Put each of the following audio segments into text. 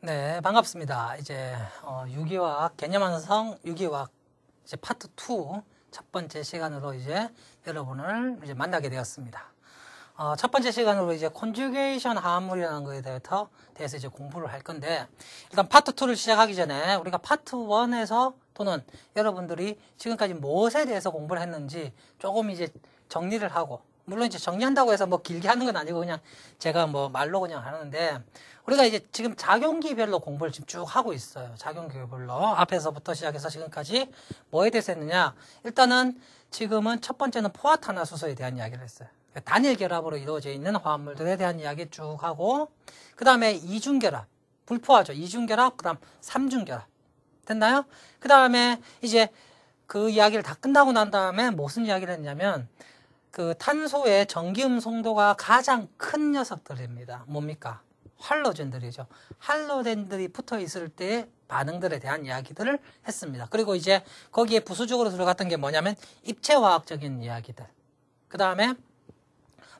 네, 반갑습니다. 이제 유기화학 개념완성 유기화학 이제 파트 2 첫 번째 시간으로 이제 여러분을 이제 만나게 되었습니다. 첫 번째 시간으로 이제 컨주게이션 화합물이라는 거에 대해서 이제 공부를 할 건데, 일단 파트 2를 시작하기 전에 우리가 파트 1에서 또는 여러분들이 지금까지 무엇에 대해서 공부를 했는지 조금 이제 정리를 하고, 물론 이제 정리한다고 해서 뭐 길게 하는 건 아니고 그냥 제가 뭐 말로 그냥 하는데, 우리가 이제 지금 작용기별로 공부를 지금 쭉 하고 있어요. 작용기별로 앞에서부터 시작해서 지금까지 뭐에 대해서 했느냐, 일단은 지금은 첫 번째는 포화탄화수소에 대한 이야기를 했어요. 단일 결합으로 이루어져 있는 화합물들에 대한 이야기 쭉 하고, 그 다음에 이중결합, 불포화죠. 이중결합, 그 다음 삼중결합. 됐나요? 그 다음에 이제 그 이야기를 다 끝나고 난 다음에 무슨 이야기를 했냐면, 그 탄소의 전기음 송도가 가장 큰 녀석들입니다. 뭡니까? 할로젠들이죠. 할로젠들이 붙어 있을 때의 반응들에 대한 이야기들을 했습니다. 그리고 이제 거기에 부수적으로 들어갔던 게 뭐냐면 입체화학적인 이야기들. 그 다음에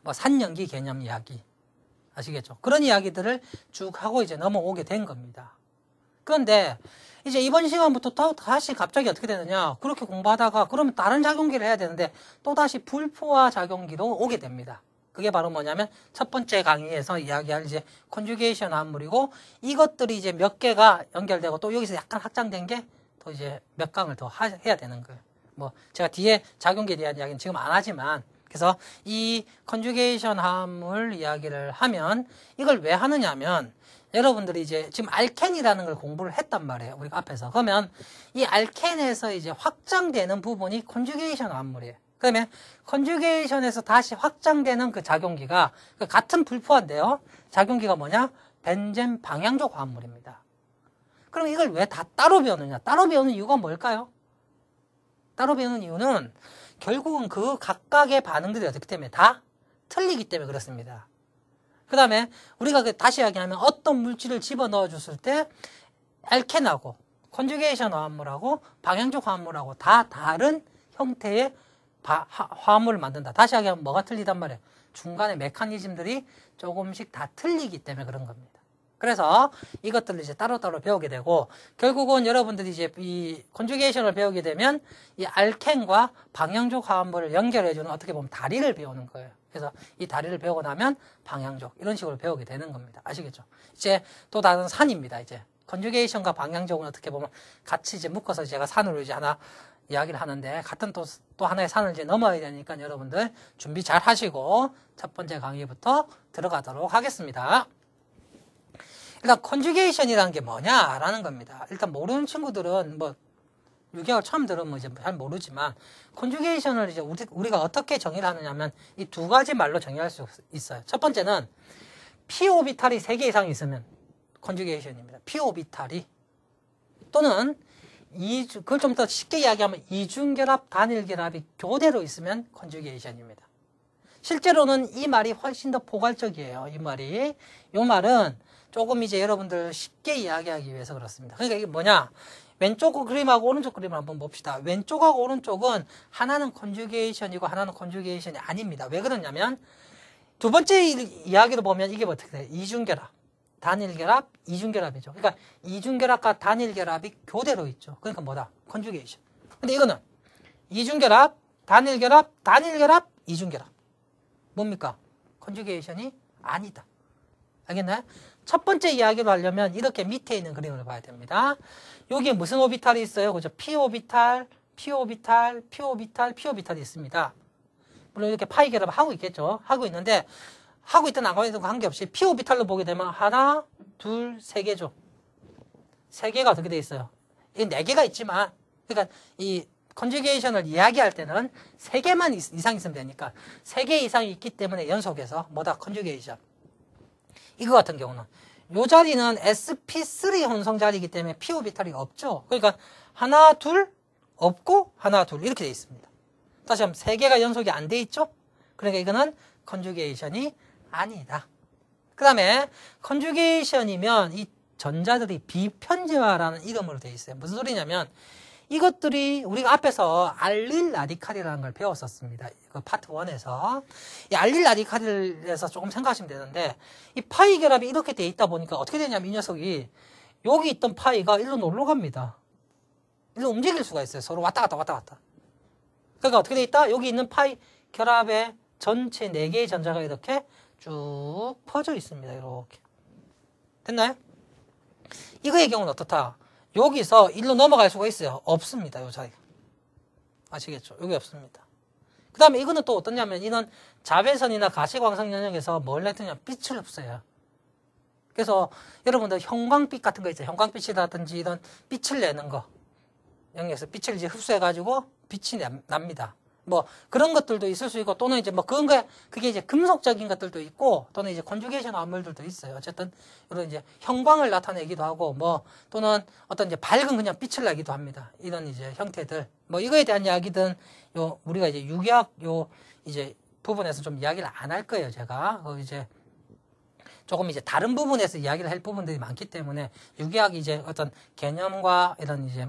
뭐 산연기 개념 이야기. 아시겠죠? 그런 이야기들을 쭉 하고 이제 넘어오게 된 겁니다. 그런데 이제 이번 시간부터 또 다시 갑자기 어떻게 되느냐, 그렇게 공부하다가 그러면 다른 작용기를 해야 되는데 또다시 불포화 작용기로 오게 됩니다. 그게 바로 뭐냐면 첫 번째 강의에서 이야기할 이제 컨주게이션 화합물이고, 이것들이 이제 몇 개가 연결되고 또 여기서 약간 확장된 게 또 이제 몇 강을 더 해야 되는 거예요. 뭐 제가 뒤에 작용기에 대한 이야기는 지금 안 하지만, 그래서 이 컨주게이션 화합물 이야기를 하면 이걸 왜 하느냐면, 여러분들이 이제 지금 알켄이라는 걸 공부를 했단 말이에요. 우리가 앞에서. 그러면 이 알켄에서 이제 확장되는 부분이 컨주게이션 화합물이에요. 그러면 컨주게이션에서 다시 확장되는 그 작용기가 같은 불포화인데요. 작용기가 뭐냐? 벤젠 방향족 화합물입니다. 그럼 이걸 왜 다 따로 배우느냐? 따로 배우는 이유가 뭘까요? 따로 배우는 이유는 결국은 그 각각의 반응들이 어떻기 때문에 다 틀리기 때문에 그렇습니다. 그 다음에 우리가 다시 이야기하면 어떤 물질을 집어넣어 줬을 때 알켄하고 컨주게이션 화합물하고 방향족 화합물하고 다 다른 형태의 화합물을 만든다. 다시 이야기하면 뭐가 틀리단 말이에요? 중간에 메커니즘들이 조금씩 다 틀리기 때문에 그런 겁니다. 그래서 이것들을 이제 따로따로 배우게 되고, 결국은 여러분들이 이제 이 컨주게이션을 배우게 되면 이 알켄과 방향족 화합물을 연결해주는 어떻게 보면 다리를 배우는 거예요. 그래서 이 다리를 배우고 나면 방향족, 이런 식으로 배우게 되는 겁니다. 아시겠죠? 이제 또 다른 산입니다. 이제 컨주게이션과 방향족은 어떻게 보면 같이 이제 묶어서 제가 산으로 이제 하나 이야기를 하는데, 같은 또 하나의 산을 이제 넘어야 되니까 여러분들 준비 잘 하시고 첫 번째 강의부터 들어가도록 하겠습니다. 일단 컨주게이션이라는 게 뭐냐라는 겁니다. 일단 모르는 친구들은 뭐 유기학을 처음 들으면 이제 잘 모르지만, 컨주게이션을 이제 우리가 어떻게 정의를 하느냐면 이 두 가지 말로 정의할 수 있어요. 첫 번째는 p 오비탈이 3개 이상 있으면 컨주게이션입니다. p 오비탈이, 또는 그걸 좀 더 쉽게 이야기하면 이중결합, 단일결합이 교대로 있으면 컨주게이션입니다. 실제로는 이 말이 훨씬 더 포괄적이에요. 이 말은 조금 이제 여러분들 쉽게 이야기하기 위해서 그렇습니다. 그러니까 이게 뭐냐? 왼쪽 그림하고 오른쪽 그림을 한번 봅시다. 왼쪽하고 오른쪽은 하나는 컨주게이션이고 하나는 컨주게이션이 아닙니다. 왜 그러냐면, 두 번째 이야기로 보면 이게 어떻게 돼요? 이중결합, 단일결합, 이중결합이죠. 그러니까 이중결합과 단일결합이 교대로 있죠. 그러니까 뭐다? 컨주게이션. 근데 이거는 이중결합, 단일결합, 이중결합. 뭡니까? 컨주게이션이 아니다. 알겠나요? 첫 번째 이야기로 하려면 이렇게 밑에 있는 그림을 봐야 됩니다. 여기에 무슨 오비탈이 있어요? 그죠? p 오비탈, p 오비탈, p 오비탈, p 오비탈이 있습니다. 물론 이렇게 파이 결합을 하고 있겠죠. 하고 있는데, 하고 있든 안 하고 있든 관계없이 p 오비탈로 보게 되면 하나, 둘, 세 개죠. 세 개가 어떻게 돼 있어요? 이 네 개가 있지만, 그러니까 이 컨주게이션을 이야기할 때는 세 개만 이상 있으면 되니까, 세 개 이상이 있기 때문에 연속해서 뭐다? 컨주게이션. 이거 같은 경우는 이 자리는 sp3 혼성 자리이기 때문에 p 오비탈이 없죠. 그러니까 하나 둘 없고 하나 둘 이렇게 돼 있습니다. 다시 한번 세 개가 연속이 안 돼 있죠. 그러니까 이거는 컨주게이션이 아니다. 그 다음에 컨주게이션이면 이 전자들이 비편제화라는 이름으로 돼 있어요. 무슨 소리냐면 이것들이 우리가 앞에서 알릴 라디칼이라는 걸 배웠었습니다. 그 파트 1에서. 이 알릴 라디칼에서 조금 생각하시면 되는데, 이 파이 결합이 이렇게 돼 있다 보니까 어떻게 되냐면 이 녀석이 여기 있던 파이가 일로 놀러 갑니다. 일로 움직일 수가 있어요. 서로 왔다 갔다 왔다 갔다. 그러니까 어떻게 돼 있다? 여기 있는 파이 결합의 전체 4개의 전자가 이렇게 쭉 퍼져 있습니다. 이렇게. 됐나요? 이거의 경우는 어떻다? 여기서 일로 넘어갈 수가 있어요? 없습니다. 요 자리가. 아시겠죠? 여기 없습니다. 그 다음에 이거는 또 어떠냐면 이는 자외선이나 가시광선 영역에서 뭘 했더냐? 빛을 흡수해요. 그래서 여러분들 형광빛 같은 거 있죠? 형광빛이라든지 이런 빛을 내는 거. 영역에서 빛을 이제 흡수해가지고 빛이 납니다. 뭐 그런 것들도 있을 수 있고 또는 이제 뭐 그게 이제 금속적인 것들도 있고 또는 이제 컨주게이션 암물들도 있어요. 어쨌든 이런 이제 형광을 나타내기도 하고 뭐 또는 어떤 이제 밝은 그냥 빛을 내기도 합니다. 이런 이제 형태들 뭐 이거에 대한 이야기든 우리가 이제 유기학 이제 부분에서 좀 이야기를 안 할 거예요. 제가 이제 조금 이제 다른 부분에서 이야기를 할 부분들이 많기 때문에 유기학 이제 어떤 개념과 이런 이제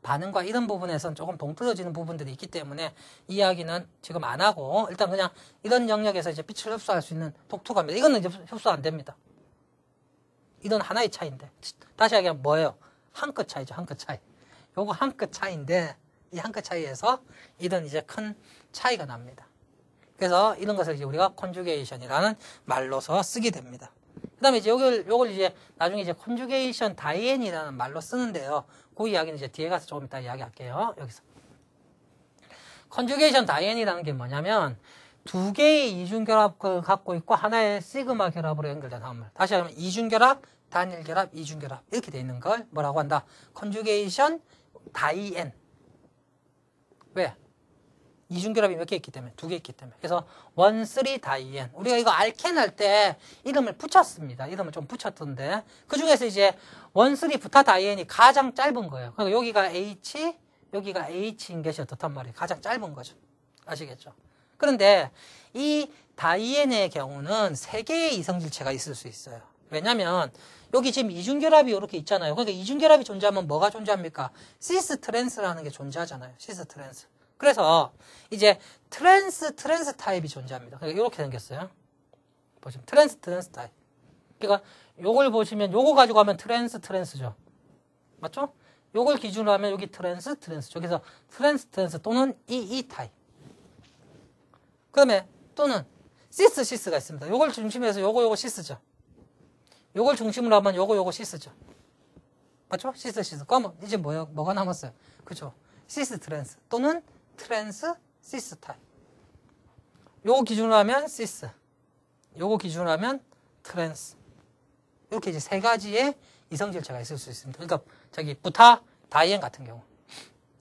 반응과 이런 부분에서는 조금 동떨어지는 부분들이 있기 때문에 이 이야기는 지금 안 하고 일단 그냥 이런 영역에서 이제 빛을 흡수할 수 있는 독특합니다. 이거는 이제 흡수 안 됩니다. 이건 하나의 차이인데 다시 얘기하면 뭐예요? 한 끗 차이죠. 한 끗 차이. 요거 한 끗 차이인데 이 한 끗 차이에서 이런 이제 큰 차이가 납니다. 그래서 이런 것을 이제 우리가 컨주게이션이라는 말로서 쓰게 됩니다. 그 다음에 이제 요걸 이제 나중에 이제 컨주게이션 다이앤이라는 말로 쓰는데요. 그 이야기는 이제 뒤에 가서 조금 이따 이야기할게요. 여기서. 컨주게이션 다이앤이라는 게 뭐냐면 두 개의 이중결합을 갖고 있고 하나의 시그마 결합으로 연결된 화합물. 다시 하면 이중결합, 단일결합, 이중결합 이렇게 돼 있는 걸 뭐라고 한다? 컨주게이션 다이앤. 왜? 이중결합이 몇 개 있기 때문에, 2개 있기 때문에. 그래서 1, 3 다이앤. 우리가 이거 알켄 할 때 이름을 붙였습니다. 이름을 좀 붙였던데. 그 중에서 이제 1, 3 부타 다이앤이 가장 짧은 거예요. 그러니까 여기가 H, 여기가 H인 것이 어떻단 말이에요. 가장 짧은 거죠. 아시겠죠? 그런데 이 다이앤의 경우는 3개의 이성질체가 있을 수 있어요. 왜냐면 여기 지금 이중결합이 이렇게 있잖아요. 그러니까 이중결합이 존재하면 뭐가 존재합니까? 시스 트랜스라는 게 존재하잖아요. 시스 트랜스. 그래서 이제 트랜스 타입이 존재합니다. 그러니까 이렇게 생겼어요. 보시면 트랜스 타입. 그러니까 요걸 보시면 요거 가지고 하면 트랜스죠. 맞죠? 요걸 기준으로 하면 여기 트랜스죠. 그래서 트랜스 또는 이 타입. 그다음에 또는 시스가 있습니다. 요걸 중심으로 해서 요거 시스죠. 요걸 중심으로 하면 요거 시스죠. 맞죠? 시스. 그러면 이제 뭐가 남았어요? 그죠? 시스 트랜스 또는 트랜스 시스 타입. 요거 기준으로 하면 시스. 요거 기준으로 하면 트랜스. 이렇게 이제 3가지의 이성질체가 있을 수 있습니다. 그러니까 저기 부타 다이앤 같은 경우.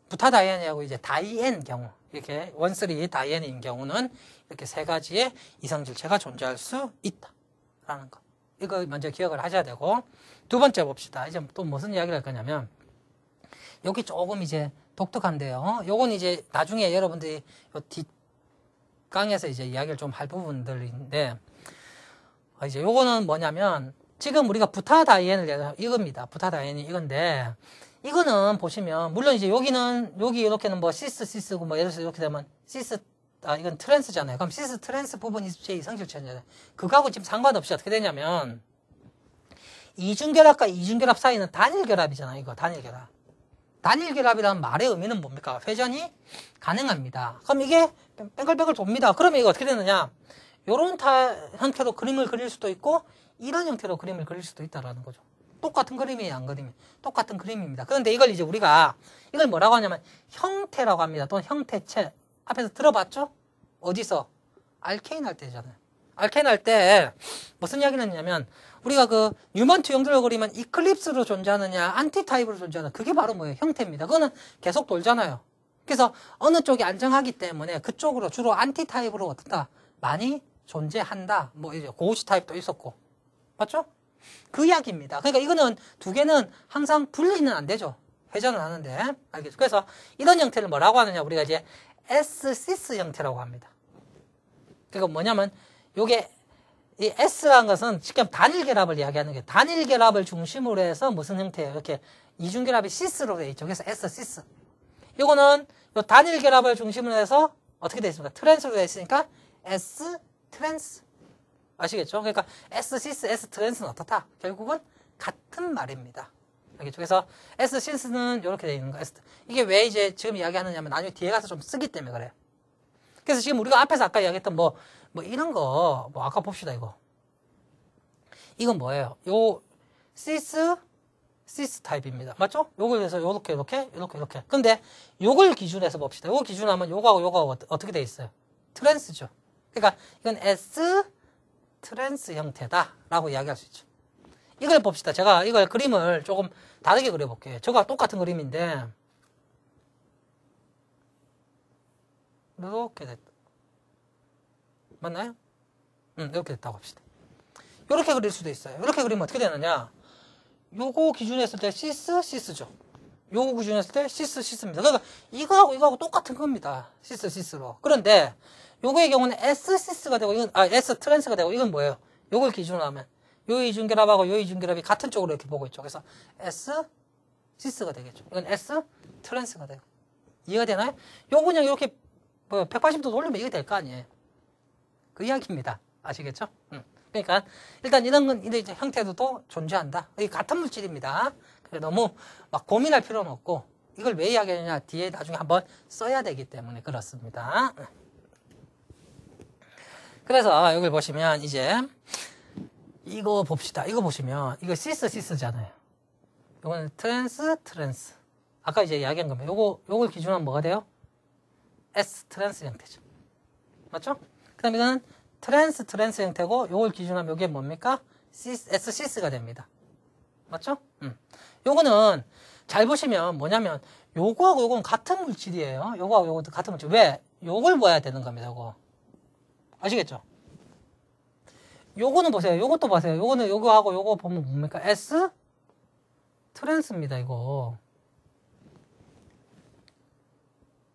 부타 다이앤이하고 이제 다이앤 경우. 이렇게 1, 3 다이앤인 경우는 이렇게 3가지의 이성질체가 존재할 수 있다라는 거. 이거 먼저 기억을 하셔야 되고, 두 번째 봅시다. 이제 또 무슨 이야기를 할 거냐면, 여기 조금 이제 독특한데요. 요건 이제 나중에 여러분들이 요 뒷강에서 이제 이야기를 좀 할 부분들인데, 이제 요거는 뭐냐면, 지금 우리가 부타 다이앤을 이겁니다. 부타 다이앤이 이건데, 이거는 보시면, 물론 이제 여기 이렇게는 뭐 시스고 뭐 예를 들어서 이렇게 되면 이건 트랜스잖아요. 그럼 시스 트랜스 부분이 제 이성질체잖아요. 그거하고 지금 상관없이 어떻게 되냐면, 이중결합과 이중결합 사이는 단일결합이잖아요. 이거 단일결합. 단일결합이라는 말의 의미는 뭡니까? 회전이 가능합니다. 그럼 이게 뱅글뱅글 돕니다. 그러면 이거 어떻게 되느냐? 요런 형태로 그림을 그릴 수도 있고, 이런 형태로 그림을 그릴 수도 있다라는 거죠. 똑같은 그림이에요, 안 그림이? 똑같은 그림입니다. 그런데 이걸 이제 우리가, 이걸 뭐라고 하냐면, 형태라고 합니다. 또는 형태체. 앞에서 들어봤죠? 어디서? 알케인 할 때잖아요. 알케인 할 때, 무슨 이야기를 했냐면, 우리가 그 뉴먼트 형태로 그리면 이클립스로 존재하느냐, 안티타입으로 존재하느냐, 그게 바로 뭐예요? 형태입니다. 그거는 계속 돌잖아요. 그래서 어느 쪽이 안정하기 때문에 그쪽으로 주로 안티타입으로 어떻다? 많이 존재한다. 뭐 이제 고우시 타입도 있었고. 맞죠? 그 이야기입니다. 그러니까 이거는 2개는 항상 분리는 안 되죠. 회전을 하는데. 알겠죠? 그래서 이런 형태를 뭐라고 하느냐, 우리가 이제 S-cis 형태라고 합니다. 그러니까 뭐냐면, 요게 이 S라는 것은 직접 단일 결합을 이야기하는 게 단일 결합을 중심으로 해서 무슨 형태예요? 이렇게 이중 결합이 시스로 되어 있죠. 그래서 S 시스. 이거는 요 단일 결합을 중심으로 해서 어떻게 되어 있습니까? 트랜스로 되어 있으니까 S 트랜스. 아시겠죠? 그러니까 S 시스, S 트랜스는 어떻다? 결국은 같은 말입니다. 알겠죠? 그래서 S 시스는 이렇게 되어 있는 거예요. 이게 왜 이제 지금 이야기하느냐면 나중에 뒤에 가서 좀 쓰기 때문에 그래요. 그래서 지금 우리가 앞에서 아까 이야기했던 뭐 이런 거, 아까 봅시다, 이거. 이건 뭐예요? 요, 시스 타입입니다. 맞죠? 요걸 해서 요렇게. 근데 요걸 기준해서 봅시다. 요걸 기준하면 요거하고 어떻게 돼 있어요? 트랜스죠. 그러니까 이건 S 트랜스 형태다라고 이야기할 수 있죠. 이걸 봅시다. 제가 이걸 그림을 조금 다르게 그려볼게요. 저거 똑같은 그림인데, 이렇게 됐다. 맞나요? 이렇게 됐다고 합시다. 이렇게 그릴 수도 있어요. 이렇게 그리면 어떻게 되느냐? 요거 기준했을 때 시스죠. 요거 기준했을 때 시스입니다. 그러니까 이거하고 똑같은 겁니다. 시스로. 그런데 요거의 경우는 S 시스가 되고 이건 S 트랜스가 되고 이건 뭐예요? 요걸 기준으로 하면 요 이중결합하고 요 이중결합이 같은 쪽으로 이렇게 보고 있죠. 그래서 S 시스가 되겠죠. 이건 S 트랜스가 되고. 이해가 되나요? 요거 그냥 이렇게 180도 돌리면 이게 될 거 아니에요. 그 이야기입니다. 아시겠죠? 그러니까 일단 이런 건 이제 형태도 존재한다. 이게 같은 물질입니다. 너무 막 고민할 필요는 없고 이걸 왜 이야기하느냐 뒤에 나중에 한번 써야 되기 때문에 그렇습니다. 그래서 여기 보시면 이제 이거 봅시다. 이거 보시면 이거 시스잖아요. 이거는 트랜스. 아까 이제 이야기한 겁니다. 요걸 기준하면 뭐가 돼요? S 트랜스 형태죠. 맞죠? 그 다음에 이거는 트랜스 형태고 요걸 기준하면 이게 뭡니까? S 시스가 됩니다. 맞죠? 요거는 잘 보시면 뭐냐면 요거하고 요거는 같은 물질이에요. 요거하고 요거도 같은 물질. 왜? 요걸 봐야 되는 겁니다. 요거. 아시겠죠? 요거는 보세요. 요것도 보세요. 요거는 요거하고 요거 보면 뭡니까? S 트랜스입니다. 이거.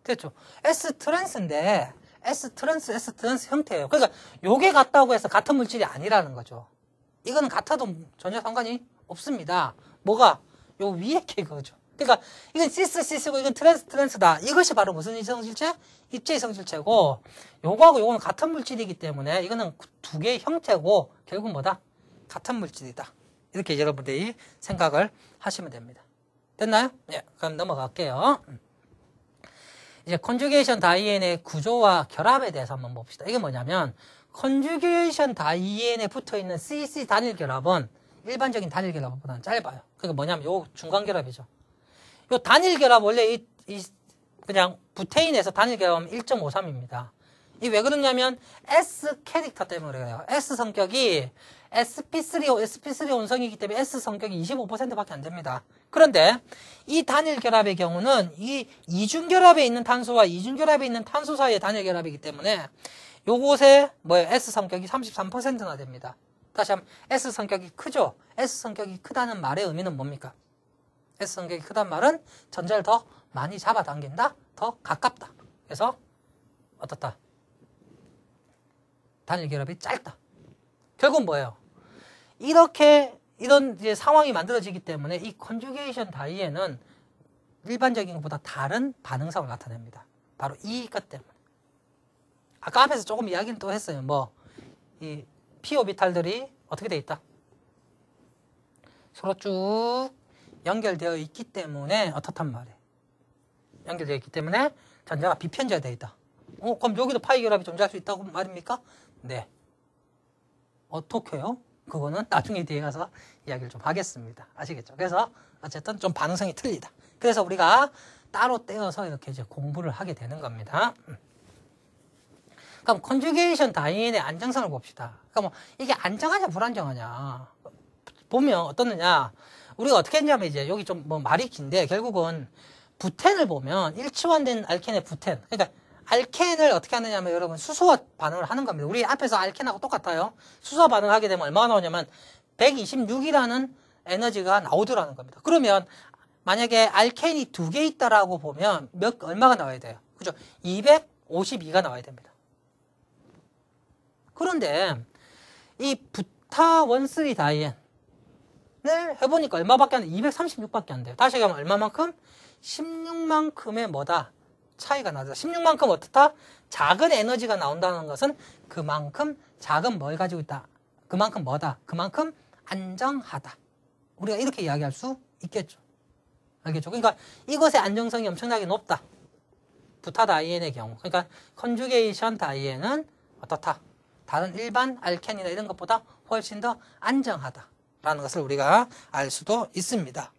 됐죠? S 트랜스인데 S 트랜스 형태예요. 그러니까 요게 같다고 해서 같은 물질이 아니라는 거죠. 이거는 같아도 전혀 상관이 없습니다. 뭐가? 요 위에 게 그거죠. 그러니까 이건 시스고 이건 트랜스다. 이것이 바로 무슨 이성질체? 입체 이성질체고 요거하고 요거는 같은 물질이기 때문에 이거는 두 개의 형태고 결국 뭐다? 같은 물질이다. 이렇게 여러분들이 생각을 하시면 됩니다. 됐나요? 예, 그럼 넘어갈게요. 이제 컨주게이션 다이앤의 구조와 결합에 대해서 한번 봅시다. 이게 뭐냐면 컨주게이션 다이앤에 붙어있는 CC 단일 결합은 일반적인 단일 결합보다는 짧아요. 그게 뭐냐면 요 중간 결합이죠. 요 단일 결합 원래 그냥 부테인에서 단일 결합은 1.53입니다. 이 왜 그러냐면 S 캐릭터 때문에 그래요. S 성격이 sp3 원성이기 때문에 S 성격이 25%밖에 안 됩니다. 그런데 이 단일 결합의 경우는 이 이중 결합에 있는 탄소와 이중 결합에 있는 탄소 사이의 단일 결합이기 때문에 요곳에 S 성격이 33%나 됩니다. 다시 한번 S 성격이 크죠? S 성격이 크다는 말의 의미는 뭡니까? S 성격이 크다는 말은 전자를 더 많이 잡아당긴다? 더 가깝다. 그래서 어떻다? 단일 결합이 짧다. 결국은 뭐예요? 이런 이제 상황이 만들어지기 때문에 이 컨주게이션 다이앤은 일반적인 것보다 다른 반응성을 나타냅니다. 바로 이것 때문에. 아까 앞에서 조금 이야기는 또 했어요. 이 p 오비탈들이 어떻게 돼 있다? 서로 쭉 연결되어 있기 때문에 어떻단 말이에요? 연결되어 있기 때문에 전자가 비편제되어 있다. 그럼 여기도 파이 결합이 존재할 수 있다고 말입니까? 네. 어떻게요? 그거는 나중에 뒤에 가서 이야기를 좀 하겠습니다. 아시겠죠? 그래서 어쨌든 좀 반응성이 틀리다. 그래서 우리가 따로 떼어서 이렇게 이제 공부를 하게 되는 겁니다. 그럼 컨주게이션 다이앤의 안정성을 봅시다. 그러니까 이게 안정하냐 불안정하냐 보면 어떻느냐? 우리가 어떻게 했냐면 이제 여기 좀 말이 긴데 결국은 부텐을 보면 일치환된 알켄의 부텐. 그러니까 알켄을 어떻게 하느냐면 여러분 수소와 반응을 하는 겁니다. 우리 앞에서 알켄하고 똑같아요. 수소와 반응을 하게 되면 얼마가 나오냐면 126이라는 에너지가 나오더라는 겁니다. 그러면 만약에 알켄이 2개 있다라고 보면 얼마가 나와야 돼요? 그죠? 252가 나와야 됩니다. 그런데 이 부타 원쓰리 다이앤을 해보니까 얼마밖에 안 돼? 236밖에 안 돼요. 다시 얘기하면 얼마만큼? 16만큼의 뭐다? 차이가 나죠. 16만큼 어떻다? 작은 에너지가 나온다는 것은 그만큼 작은 뭘 가지고 있다? 그만큼 뭐다? 그만큼 안정하다. 우리가 이렇게 이야기할 수 있겠죠. 알겠죠? 그러니까 이것의 안정성이 엄청나게 높다. 부타 다이앤의 경우. 그러니까 컨주게이션 다이앤은 어떻다? 다른 일반 알켄이나 이런 것보다 훨씬 더 안정하다라는 것을 우리가 알 수도 있습니다.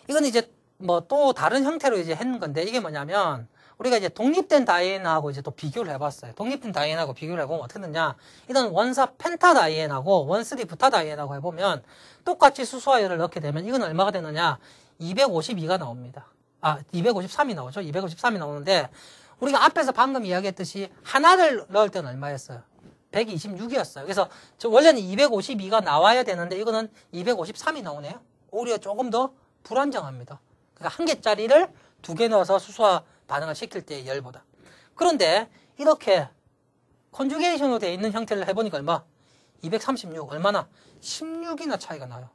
이건 이제 뭐 또 다른 형태로 이제 했는 건데, 이게 뭐냐면 우리가 이제 독립된 다이앤하고 이제 또 비교를 해봤어요. 독립된 다이앤하고 비교를 해보면 어떻게 되냐? 이런 원사 펜타 다이앤하고 원쓰리 부타 다이앤하고 해보면 똑같이 수소화율을 넣게 되면 이건 얼마가 되느냐? 252가 나옵니다. 253이 나오죠. 253이 나오는데, 우리가 앞에서 방금 이야기했듯이 하나를 넣을 때는 얼마였어요? 126이었어요. 그래서 원래는 252가 나와야 되는데 이거는 253이 나오네요. 오히려 조금 더 불안정합니다. 그러니까 한 개짜리를 두 개 넣어서 수소화 반응을 시킬 때의 열보다. 그런데 이렇게 컨주게이션으로 되어 있는 형태를 해보니까 얼마? 236. 얼마나? 16이나 차이가 나요.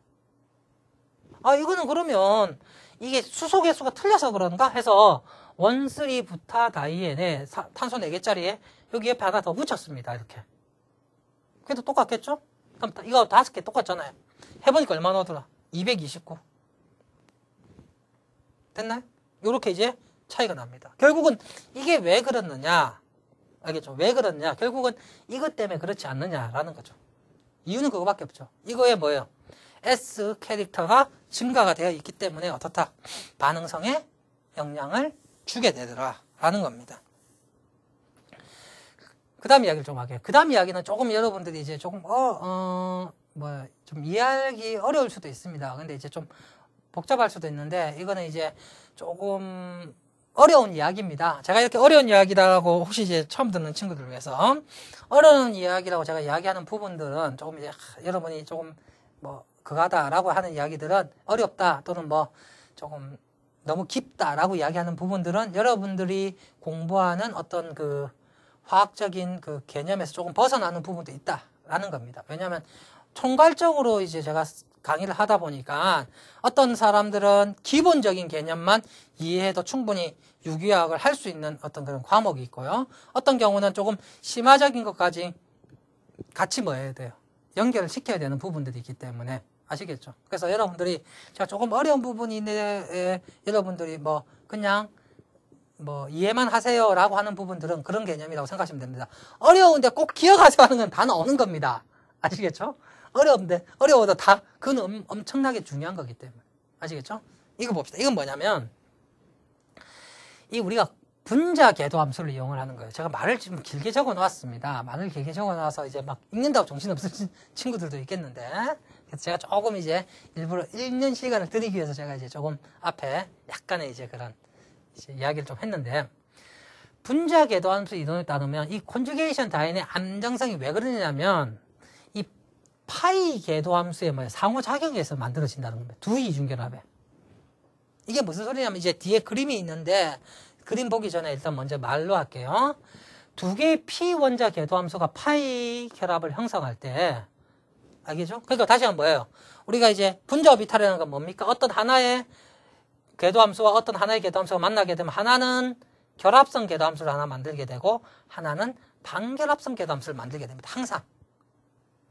이거는 그러면 이게 수소 개수가 틀려서 그런가 해서 원쓰리 부타 다이앤에 탄소 4개짜리에 여기 옆에 하나 더 붙였습니다. 이렇게. 그래도 똑같겠죠? 그럼 이거 5개 똑같잖아요. 해보니까 얼마 나오더라? 229. 됐나요? 요렇게 이제 차이가 납니다. 결국은 이게 왜 그렇느냐? 알겠죠? 왜 그렇냐? 결국은 이것 때문에 그렇지 않느냐라는 거죠. 이유는 그거밖에 없죠. 이거에 뭐예요? S 캐릭터가 증가가 되어 있기 때문에 어떻다? 반응성에 영향을 주게 되더라라는 겁니다. 그 다음 이야기를 좀 할게요. 그 다음 이야기는 조금 여러분들이 이제 조금 좀 이해하기 어려울 수도 있습니다. 근데 이제 좀 복잡할 수도 있는데, 이거는 이제 조금 어려운 이야기입니다. 제가 이렇게 어려운 이야기라고 혹시 이제 처음 듣는 친구들을 위해서 어려운 이야기라고 제가 이야기하는 부분들은 조금 이제 여러분이 조금 그거다라고 하는 이야기들은 어렵다 또는 조금 너무 깊다라고 이야기하는 부분들은 여러분들이 공부하는 어떤 그 화학적인 그 개념에서 조금 벗어나는 부분도 있다라는 겁니다. 왜냐하면 총괄적으로 이제 제가 강의를 하다 보니까 어떤 사람들은 기본적인 개념만 이해해도 충분히 유기화학을 할 수 있는 어떤 그런 과목이 있고요. 어떤 경우는 조금 심화적인 것까지 같이 해야 돼요? 연결을 시켜야 되는 부분들이 있기 때문에 아시겠죠? 그래서 여러분들이 제가 조금 어려운 부분이 있는데 여러분들이 그냥 이해만 하세요라고 하는 부분들은 그런 개념이라고 생각하시면 됩니다. 어려운데 꼭 기억하세요 하는 건 다 나오는 겁니다. 아시겠죠? 어려워도 다 그건 엄청나게 중요한 거기 때문에 아시겠죠? 이거 봅시다. 이건 뭐냐면 우리가 분자 궤도 함수를 이용을 하는 거예요. 제가 말을 좀 길게 적어 놨습니다. 말을 길게 적어 놔서 이제 막 읽는다고 정신없을 친구들도 있겠는데, 그래서 제가 조금 이제 일부러 읽는 시간을 드리기 위해서 제가 이제 조금 앞에 약간의 이제 그런 이제 이야기를 좀 했는데, 분자 궤도 함수 이론에 따르면 이 컨주게이션 다이앤의 안정성이 왜 그러냐면 이 파이 궤도 함수의 상호작용에서 만들어진다는 겁니다. 두 이중결합에. 이게 무슨 소리냐면 이제 뒤에 그림이 있는데 그림 보기 전에 일단 먼저 말로 할게요. 두 개의 P 원자 궤도 함수가 파이 결합을 형성할 때, 알겠죠? 그러니까 다시 한번 뭐예요? 우리가 이제 분자업 이탈이라는 건 뭡니까? 어떤 하나의 궤도 함수와 어떤 하나의 궤도 함수가 만나게 되면 하나는 결합성 궤도 함수를 하나 만들게 되고 하나는 반결합성 궤도 함수를 만들게 됩니다. 항상.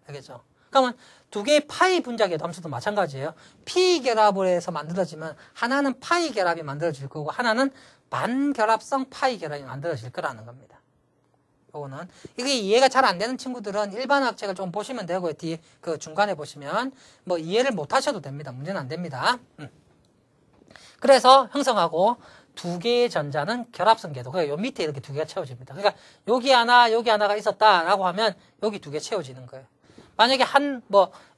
알겠죠? 그러면 두 개의 파이 분자 궤도 함수도 마찬가지예요. P 결합을 해서 만들어지면 하나는 파이 결합이 만들어질 거고 하나는 반결합성 파이 결합이 만들어질 거라는 겁니다. 요거는 이게 이해가 잘 안 되는 친구들은 일반 학책을 좀 보시면 되고 뒤 그 중간에 보시면 이해를 못 하셔도 됩니다. 문제는 안 됩니다. 그래서 형성하고 두 개의 전자는 결합성 궤도. 그러니까 요 밑에 이렇게 두 개가 채워집니다. 그러니까 여기 하나가 있었다라고 하면 여기 두 개 채워지는 거예요. 만약에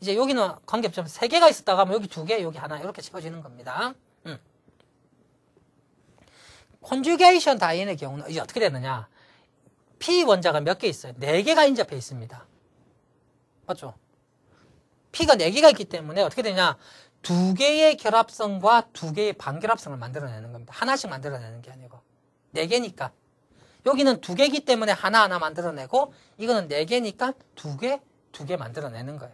이제 여기는 관계없지만 세 개가 있었다고 하면 여기 두 개, 여기 하나 이렇게 채워지는 겁니다. 컨주게이션 다이앤의 경우는 이제 어떻게 되느냐? P 원자가 몇 개 있어요? 4개가 인접해 있습니다. 맞죠? P가 4개가 있기 때문에 어떻게 되냐? 두 개의 결합성과 두 개의 반결합성을 만들어내는 겁니다. 하나씩 만들어내는 게 아니고. 4개니까. 여기는 두 개이기 때문에 하나하나 만들어내고 이거는 네 개니까 두 개 만들어내는 거예요.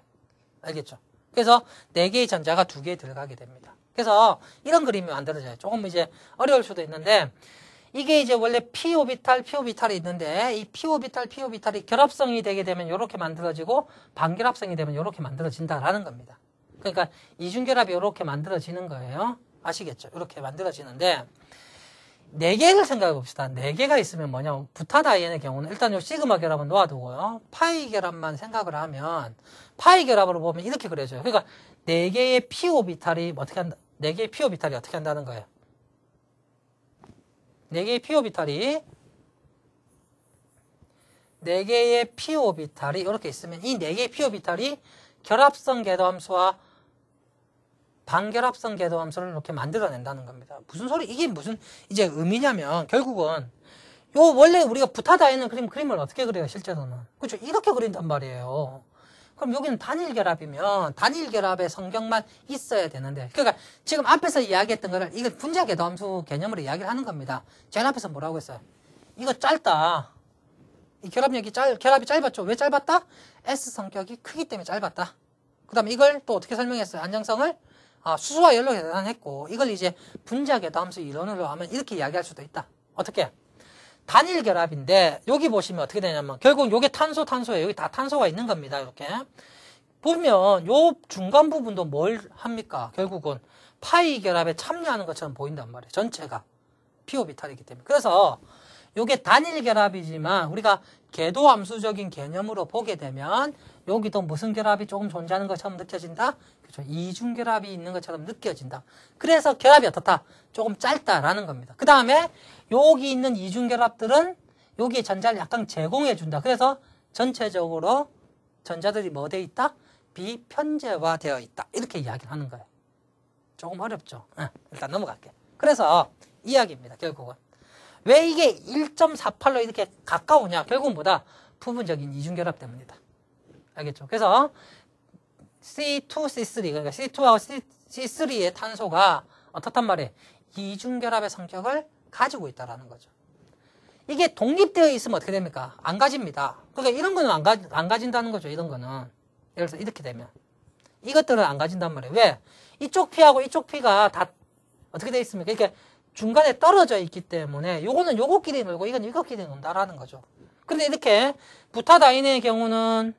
알겠죠? 그래서 네 개의 전자가 두 개 들어가게 됩니다. 그래서 이런 그림이 만들어져요. 조금 이제 어려울 수도 있는데 이게 이제 원래 p-orbital이 있는데 이 p-orbital이 결합성이 되게 되면 이렇게 만들어지고 반결합성이 되면 이렇게 만들어진다라는 겁니다. 그러니까 이중결합이 이렇게 만들어지는 거예요. 아시겠죠? 이렇게 만들어지는데 네 개를 생각해 봅시다. 네 개가 있으면 뭐냐면 부타다이엔의 경우는 일단 요 시그마 결합은 놓아두고요. 파이 결합만 생각을 하면 파이 결합으로 보면 이렇게 그려져요. 그러니까 네 개의 p-orbital이 어떻게 한다? 네 개의 p-orbital이 어떻게 한다는 거예요? 네 개의 p-orbital이 이렇게 있으면 이 네 개의 p-orbital이 결합성 궤도함수와 반결합성 궤도함수를 이렇게 만들어낸다는 겁니다. 무슨 소리? 이게 무슨 이제 의미냐면 결국은 요 원래 우리가 부타다이는 그림을 어떻게 그려요? 실제로는 그렇죠? 이렇게 그린단 말이에요. 그럼 여기는 단일 결합이면 단일 결합의 성격만 있어야 되는데 그러니까 지금 앞에서 이야기했던 거를 이건 분자 궤도함수 개념으로 이야기를 하는 겁니다. 제일 앞에서 뭐라고 했어요? 이거 짧다. 이 결합이 짧았죠. 왜 짧았다? S 성격이 크기 때문에 짧았다. 그 다음에 이걸 또 어떻게 설명했어요? 안정성을 수소와 열로 계산했고 이걸 이제 분자 궤도함수 이론으로 하면 이렇게 이야기할 수도 있다. 어떻게? 단일 결합인데 여기 보시면 어떻게 되냐면 결국 요게 탄소예요. 여기 다 탄소가 있는 겁니다. 이렇게 보면 요 중간 부분도 뭘 합니까? 결국은 파이 결합에 참여하는 것처럼 보인단 말이에요. 전체가 p-orbital이기 때문에. 그래서 요게 단일 결합이지만 우리가 궤도함수적인 개념으로 보게 되면 여기도 무슨 결합이 조금 존재하는 것처럼 느껴진다? 그렇죠. 이중 결합이 있는 것처럼 느껴진다. 그래서 결합이 어떻다? 조금 짧다라는 겁니다. 그 다음에 여기 있는 이중 결합들은 여기에 전자를 약간 제공해 준다. 그래서 전체적으로 전자들이 뭐 되어 있다? 비편재화되어 있다. 이렇게 이야기를 하는 거예요. 조금 어렵죠? 일단 넘어갈게요. 그래서 이야기입니다. 결국은. 왜 이게 1.48로 이렇게 가까우냐? 결국은 뭐다? 부분적인 이중결합 때문이다. 알겠죠? 그래서 C2, C3, 그러니까 C2하고 C3의 탄소가 어떻단 말이에요? 이중결합의 성격을 가지고 있다라는 거죠. 이게 독립되어 있으면 어떻게 됩니까? 안 가집니다. 그러니까 이런 거는 안 가진다는 거죠. 이런 거는. 예를 들어서 이렇게 되면. 이것들은 안 가진단 말이에요. 왜? 이쪽 P하고 이쪽 P가 다 어떻게 되어 있습니까? 이렇게 중간에 떨어져 있기 때문에 요거는 요거끼리 놀고 이건 이거끼리 논다라는 거죠. 그런데 이렇게 부타다이네의 경우는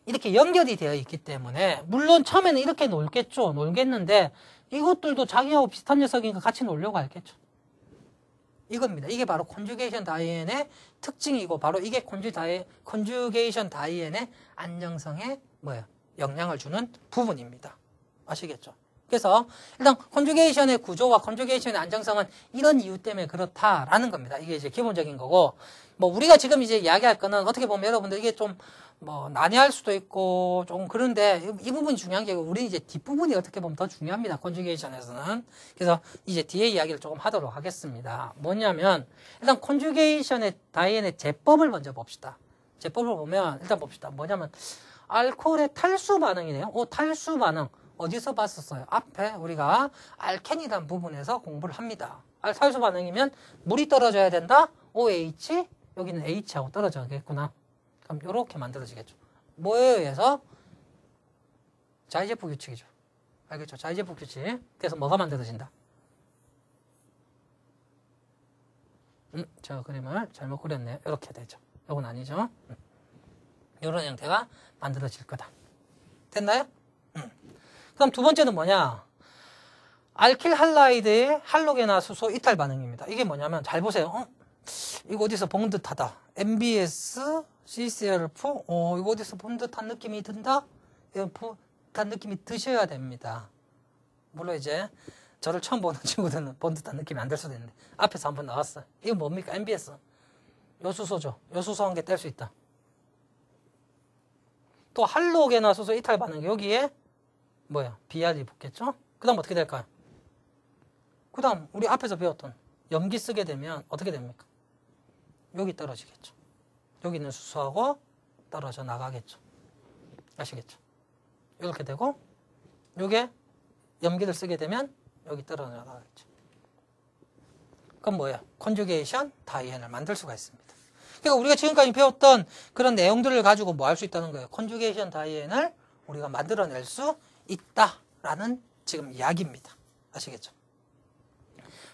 이렇게 연결이 되어 있기 때문에 물론 처음에는 이렇게 놀겠는데 이것들도 자기하고 비슷한 녀석이니까 같이 놀려고 할겠죠. 이겁니다. 이게 바로 컨주게이션 다이엔의 특징이고 바로 이게 컨주게이션 다이엔의 안정성에 영향을 주는 부분입니다. 아시겠죠? 그래서 일단 컨주게이션의 구조와 컨주게이션의 안정성은 이런 이유 때문에 그렇다라는 겁니다. 이게 이제 기본적인 거고 우리가 지금 이제 이야기할 거는 어떻게 보면 여러분들 이게 좀 난해할 수도 있고 좀 그런데 이 부분이 중요한 게 우리 이제 뒷부분이 어떻게 보면 더 중요합니다. 컨주게이션에서는. 그래서 이제 뒤에 이야기를 조금 하도록 하겠습니다. 뭐냐면 일단 컨주게이션의 다이엔의 제법을 먼저 봅시다. 제법을 보면 일단 봅시다. 뭐냐면 알코올의 탈수 반응이네요. 탈수 반응. 어디서 봤었어요? 앞에 우리가 알켄이라는 부분에서 공부를 합니다. 탈수 반응이면 물이 떨어져야 된다? OH, 여기는 H하고 떨어져야겠구나. 그럼 이렇게 만들어지겠죠. 뭐에 의해서? 자이제프 규칙이죠. 알겠죠? 자이제프 규칙. 그래서 뭐가 만들어진다? 제가 그림을 잘못 그렸네요. 이렇게 되죠. 이건 아니죠. 이런 형태가 만들어질 거다. 됐나요? 그럼 두 번째는 뭐냐? 알킬 할라이드의 할로겐화 수소 이탈 반응입니다. 이게 뭐냐면 잘 보세요. 이거 어디서 본 듯하다. MbS, CCl4. 이거 어디서 본 듯한 느낌이 든다? 듯한 느낌이 드셔야 됩니다. 물론 이제 저를 처음 보는 친구들은 본 듯한 느낌이 안 들 수도 있는데 앞에서 한번 나왔어요. 이거 뭡니까? MbS. 요수소죠. 요수소 한 개 뗄 수 있다. 또 할로겐화 수소 이탈 반응 여기에 BR이 붙겠죠? 그 다음 어떻게 될까요? 그 다음 우리 앞에서 배웠던 염기 쓰게 되면 어떻게 됩니까? 여기 떨어지겠죠. 여기 있는 수소하고 떨어져 나가겠죠. 아시겠죠? 이렇게 되고 요게 염기를 쓰게 되면 여기 떨어져 나가겠죠. 그건 뭐예요? 컨주게이션 다이앤을 만들 수가 있습니다. 그러니까 우리가 지금까지 배웠던 그런 내용들을 가지고 뭐 할 수 있다는 거예요? 컨주게이션 다이앤을 우리가 만들어낼 수 있다라는 지금 이야기입니다. 아시겠죠?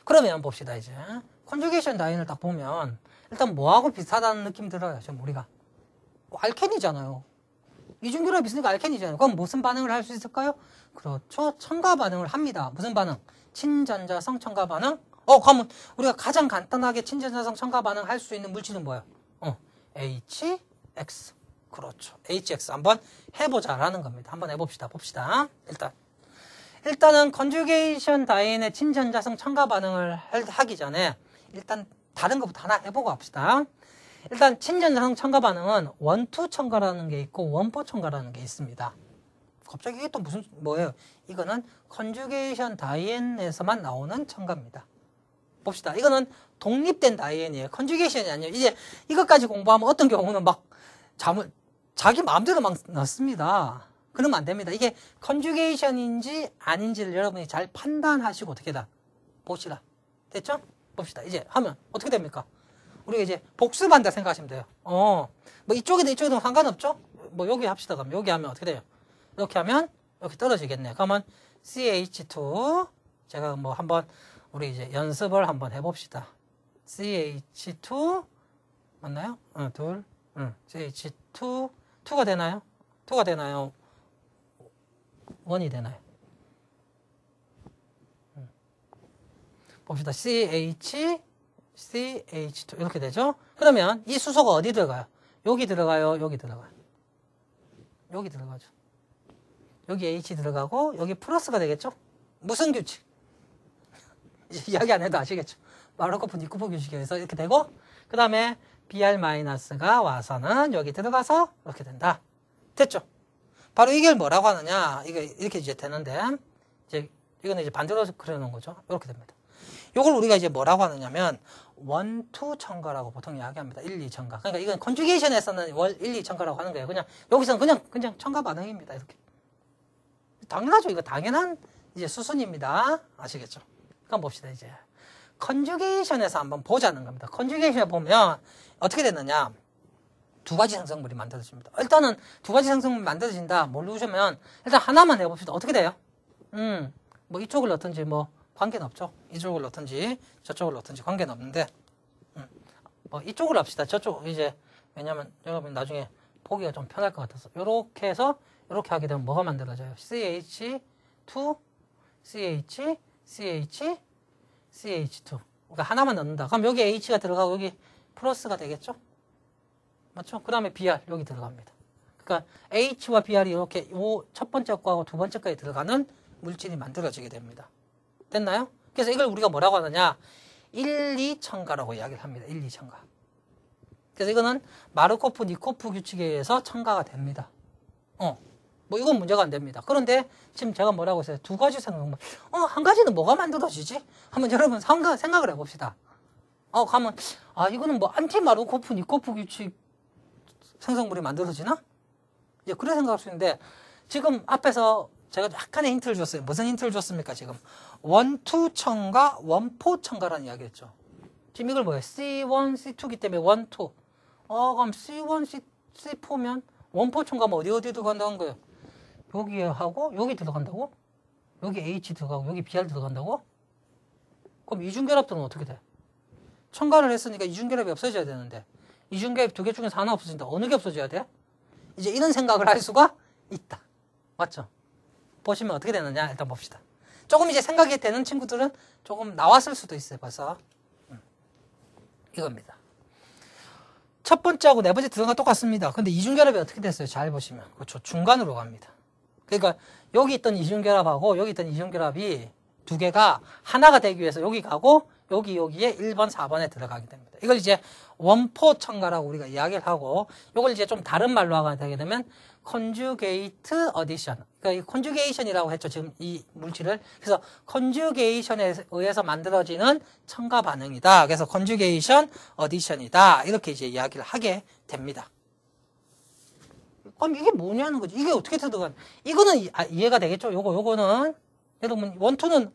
그러면 봅시다, 이제. 컨주게이션 다이앤을 딱 보면 일단 뭐하고 비슷하다는 느낌 들어요, 지금 우리가. 알켄이잖아요. 이중결합이 있으니까 알켄이잖아요. 그럼 무슨 반응을 할 수 있을까요? 그렇죠. 첨가 반응을 합니다. 무슨 반응? 친전자성 첨가 반응? 그러면 우리가 가장 간단하게 친전자성 첨가 반응 할 수 있는 물질은 뭐예요? HX. 그렇죠. HX 한번 해보자라는 겁니다. 한번 해봅시다. 봅시다. 일단은 컨주게이션 다이앤의 친전자성 첨가 반응을 하기 전에 일단 다른 것부터 하나 해보고 합시다. 일단 친전자성 첨가 반응은 원투 첨가라는 게 있고 원포 첨가라는 게 있습니다. 갑자기 이게 또 뭐예요? 이거는 컨주게이션 다이앤에서만 나오는 첨가입니다. 봅시다. 이거는 독립된 다이앤이에요. 컨주게이션이 아니에요. 이제 이것까지 공부하면 어떤 경우는 막 자기 마음대로 막 넣습니다. 그러면 안 됩니다. 이게 컨주게이션인지 아닌지를 여러분이 잘 판단하시고 어떻게다 봅시다. 됐죠? 봅시다. 이제 하면 어떻게 됩니까? 우리가 이제 복습한다 생각하시면 돼요. 뭐 이쪽에도 이쪽에도 상관없죠? 뭐 여기 합시다. 그럼 여기 하면 어떻게 돼요? 이렇게 하면 이렇게 떨어지겠네요. 그러면 CH2 제가 뭐 한번 우리 이제 연습을 한번 해봅시다. CH2 맞나요? CH2 2가 되나요? 2가 되나요? 1이 되나요? 봅시다. CH2 이렇게 되죠? 그러면 이 수소가 어디 들어가요? 여기 들어가요? 여기 들어가요? 여기 들어가죠. 여기 H 들어가고 여기 플러스가 되겠죠? 무슨 규칙? 이야기 안 해도 아시겠죠? 마르코프-니코프 규칙에서 이렇게 되고 그 다음에 Br-가 와서는 여기 들어가서 이렇게 된다. 됐죠? 바로 이걸 뭐라고 하느냐? 이게 이렇게 이제 되는데 이제 이거는 이제 반대로 그려놓은 거죠. 이렇게 됩니다. 이걸 우리가 이제 뭐라고 하느냐면 1, 2 첨가라고 보통 이야기합니다. 1, 2 첨가. 그러니까 이건 컨주게이션에서는 1, 2 첨가라고 하는 거예요. 그냥 여기서는 그냥 첨가 반응입니다. 이렇게. 당연하죠. 이거 당연한 이제 수순입니다. 아시겠죠? 그럼 봅시다, 이제. 컨주게이션에서 한번 보자는 겁니다. 컨주게이션에 보면 어떻게 되느냐. 두 가지 생성물이 만들어집니다. 일단은 두 가지 생성물이 만들어진다. 모르시면 일단 하나만 해봅시다. 어떻게 돼요? 뭐 이쪽을 넣든지 뭐 관계는 없죠. 이쪽을 넣든지 저쪽을 넣든지 관계는 없는데 뭐 이쪽을 합시다. 저쪽 이제 왜냐면 여러분 나중에 보기가 좀 편할 것 같아서 이렇게 해서 이렇게 하게 되면 뭐가 만들어져요? CH2 CH CH CH2 그러니까 하나만 넣는다. 그럼 여기 H가 들어가고 여기 플러스가 되겠죠? 맞죠? 그 다음에 Br 여기 들어갑니다. 그러니까 H와 Br이 이렇게 첫 번째 거하고 두 번째 거에 들어가는 물질이 만들어지게 됩니다. 됐나요? 그래서 이걸 우리가 뭐라고 하느냐? 1, 2 첨가라고 이야기를 합니다. 1, 2 첨가. 그래서 이거는 마르코프-니코프 규칙에 의해서 첨가가 됩니다. 뭐 이건 문제가 안 됩니다. 그런데 지금 제가 뭐라고 했어요? 두 가지 생성물. 한 가지는 뭐가 만들어지지? 한번 여러분 생각을 해봅시다. 가면 이거는 뭐 안티 마르코프-니코프 규칙 생성물이 만들어지나? 이제 그래 생각할 수 있는데 지금 앞에서 제가 약간의 힌트를 줬어요. 무슨 힌트를 줬습니까? 지금 1, 2 첨가, 1, 4 첨가라는 이야기 했죠. 지금 이걸 뭐예요? C1, C2기 때문에 1, 2. 그럼 C1, C4면 1, 4 첨가면 어디 들어간다는 거예요? 여기에 하고 여기 들어간다고? 여기 H 들어가고 여기 Br 들어간다고? 그럼 이중결합들은 어떻게 돼? 첨가를 했으니까 이중결합이 없어져야 되는데 이중결합 두 개 중에서 하나 없어진다. 어느 게 없어져야 돼? 이제 이런 생각을 할 수가 있다. 맞죠? 보시면 어떻게 되느냐 일단 봅시다. 조금 이제 생각이 되는 친구들은 조금 나왔을 수도 있어요. 벌써 이겁니다. 첫 번째하고 네 번째 들어간 거 똑같습니다. 근데 이중결합이 어떻게 됐어요? 잘 보시면 그렇죠. 중간으로 갑니다. 그러니까 여기 있던 이중결합하고 여기 있던 이중결합이 두 개가 하나가 되기 위해서 여기 가고 여기에 1번, 4번에 들어가게 됩니다. 이걸 이제 원포 첨가라고 우리가 이야기를 하고 이걸 이제 좀 다른 말로 하게 되면 컨주게이트 어디션. 그러니까 이 컨주게이션이라고 했죠. 지금 이 물질을. 그래서 컨주게이션에 의해서 만들어지는 첨가 반응이다. 그래서 컨주게이션 어디션이다. 이렇게 이제 이야기를 하게 됩니다. 그럼 이게 뭐냐는 거지. 이게 어떻게 들어가는 이거는 이해가 되겠죠. 요거는 여러분 원투는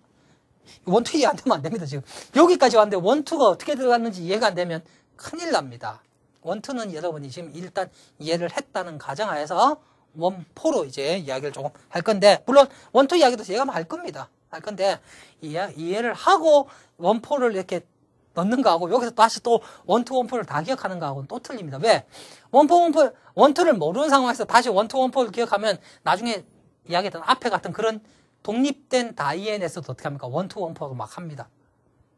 원투 이해 안 되면 안 됩니다, 지금. 여기까지 왔는데 원투가 어떻게 들어갔는지 이해가 안 되면 큰일 납니다. 원투는 여러분이 지금 일단 이해를 했다는 가정하에서 원포로 이제 이야기를 조금 할 건데, 물론 원투 이야기도 제가 할 겁니다. 할 건데, 이해를 하고 원포를 이렇게 넣는 거하고 여기서 다시 또 원투, 원포를 다 기억하는 거하고는 또 틀립니다. 왜? 원투를 모르는 상황에서 다시 원투, 원포를 기억하면 나중에 이야기했던 앞에 같은 그런 독립된 다이앤에서도 어떻게 합니까? 원투, 원포로 막 합니다.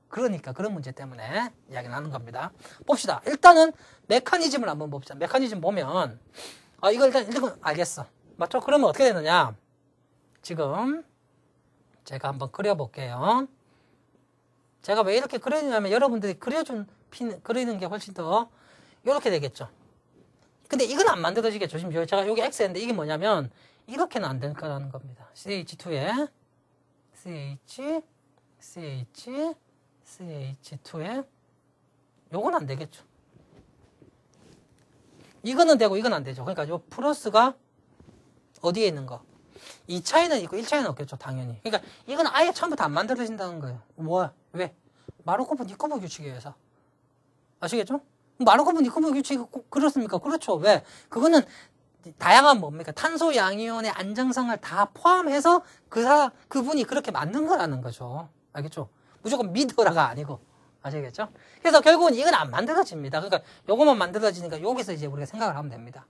그러니까 그런 문제 때문에 이야기를 하는 겁니다. 봅시다. 일단은 메커니즘을 한번 봅시다. 메커니즘 보면 이거 일단 알겠어. 맞죠? 그러면 어떻게 되느냐? 지금 제가 한번 그려볼게요. 제가 왜 이렇게 그리냐면 여러분들이 그리는 게 훨씬 더 이렇게 되겠죠. 근데 이건 안 만들어지겠죠. 지금 제가 여기 X인데 이게 뭐냐면 이렇게는 안 될 거라는 겁니다. CH2에 CH2에 요건 안 되겠죠. 이거는 되고 이건 안 되죠. 그러니까 요 플러스가 어디에 있는 거? 2차에는 있고 1차에는 없겠죠, 당연히. 그러니까 이건 아예 처음부터 안 만들어진다는 거예요. 왜? 마르코프-니코프 규칙에 의해서. 아시겠죠? 마르코프-니코프 규칙이 꼭 그렇습니까? 그렇죠. 왜? 그거는 다양한 뭡니까? 탄소 양이온의 안정성을 다 포함해서 그분이 그렇게 만든 거라는 거죠. 알겠죠? 무조건 믿어라가 아니고. 아시겠죠? 그래서 결국은 이건 안 만들어집니다. 그러니까 요것만 만들어지니까 여기서 이제 우리가 생각을 하면 됩니다.